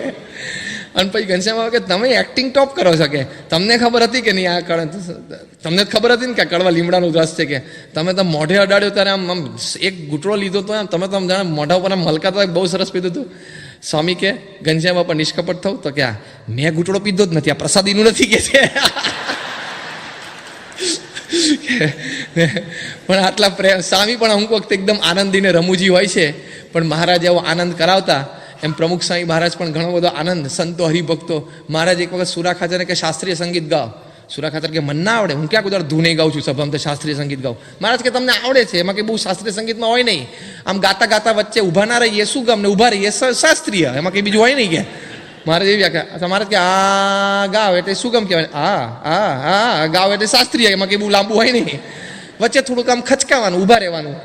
અને પછી ઘનશ્યામ બાપા કે તમે એક્ટિંગ ટોપ કરો છો કે તમને ખબર હતી કે નહીં આ તમને ખબર હતી ને કે કડવા લીમડાનું રસ છે કે તમે તો મોઢે અડાડ્યો ત્યારે આમ એક ઘૂંટડો લીધો તો તમે તો આમ જાણે મોઢા ઉપર આમ હલકા બહુ સરસ પીધું હતું. સ્વામી કે ઘનશ્યામ બાપા નિષ્કપટ થવું તો કે મેં ઘૂંટડો પીધો જ નથી, આ પ્રસાદીનું નથી કે છે. પણ આટલા પ્રેમ સ્વામી પણ અમુક વખતે એકદમ આનંદીને રમૂજી હોય છે, પણ મહારાજ એવો આનંદ કરાવતા. એમ પ્રમુખ સ્વામી મહારાજ પણ ઘણો બધો આનંદ, સંતો હરિભક્તો. મહારાજ એક વખત સુરા ખાચરને કે શાસ્ત્રીય સંગીત ગાઓ. સુરા ખાચર કે મને ના આવડે, હું ક્યાં કોઈ ધૂને ગાઉં છું સભામાં, તો શાસ્ત્રીય સંગીત ગાઉં. મહારાજ કે તમને આવડે છે, એમાં કે બહુ શાસ્ત્રીય સંગીતમાં હોય નહીં. આમ ગાતા ગાતા વચ્ચે ઊભા ના રહીએ શું ગામ ને ઊભા રહીએ શાસ્ત્રીય, એમાં કંઈ બીજું હોય નહીં કે. મારે એવી વ્યાખ્યા મારે કે આ ગાવ એટલે શું કામ કહેવાય, આ ગાવ એટલે શાસ્ત્રીય, એમાં કંઈ બહુ લાંબુ હોય નહીં. વચ્ચે થોડુંક આમ ખચકાવાનું, ઊભા રહેવાનું.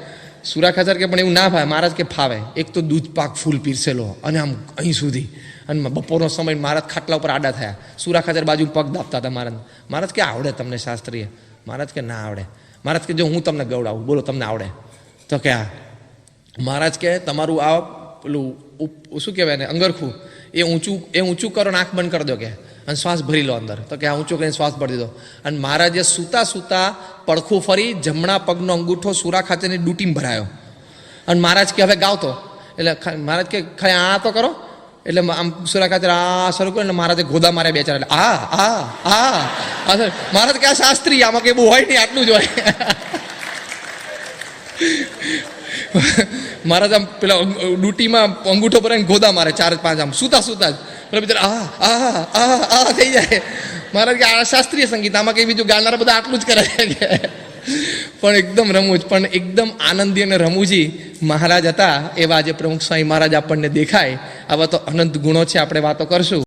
સુરા ખાચર કે પણ એવું ના ફાવે. મહારાજ કે ફાવે. એક તો દૂધ પાક ફૂલ પીરસેલો અને આમ અહીં સુધી, અને બપોરનો સમય મહારાજ ખાટલા ઉપર આડા થયા. સુરા ખાચર બાજુ પગ દાબતા હતા મહારાજ. મહારાજ કે આવડે તમને શાસ્ત્રીય? મહારાજ કે ના આવડે. મહારાજ કે જો હું તમને ગવડાવું, બોલો તમને આવડે? તો કે આ મહારાજ કે તમારું આ પેલું શું કહેવાય ને અંગરખું એ ઊંચું કરો ને આંખ બંધ કરી દો કે, અને શ્વાસ ભરી લો અંદર. તો કે આ ઊંચું કરીને શ્વાસ ભરી દીધો. અને મહારાજે સૂતા પડખું ફરી જમણા પગનો અંગૂઠો સુરા ખાચરની ડૂટીમાં ભરાયો. અને મહારાજ કે હવે ગાવતો. એટલે મહારાજ કે ખાલી આ તો કરો. એટલે આમ સુરા ખાચર આ શરૂ કર્યું. એટલે મહારાજે ગોદા માર્યા બે ચાર. એટલે આ મહારાજ કે આ શાસ્ત્રી, આમાં કંઈ બહુ હોય નહીં, આટલું જ હોય. મહારાજ આમ પેલા ડૂટીમાં અંગૂઠો ભરાઈને ગોદા મારે 4-5 આમ સૂતા જ. પેલા બિચારા આ થઈ જાય. મહારાજ કે આ શાસ્ત્રીય સંગીત, આમાં કંઈ બીજું ગાનારા બધા આટલું જ કરે છે કે પણ એકદમ રમૂજ, પણ એકદમ આનંદી અને રમૂજી મહારાજ હતા. એવા આજે પ્રમુખ સ્વામી મહારાજ આપણને દેખાય. આવા તો અનંત ગુણો છે, આપણે વાતો કરશું.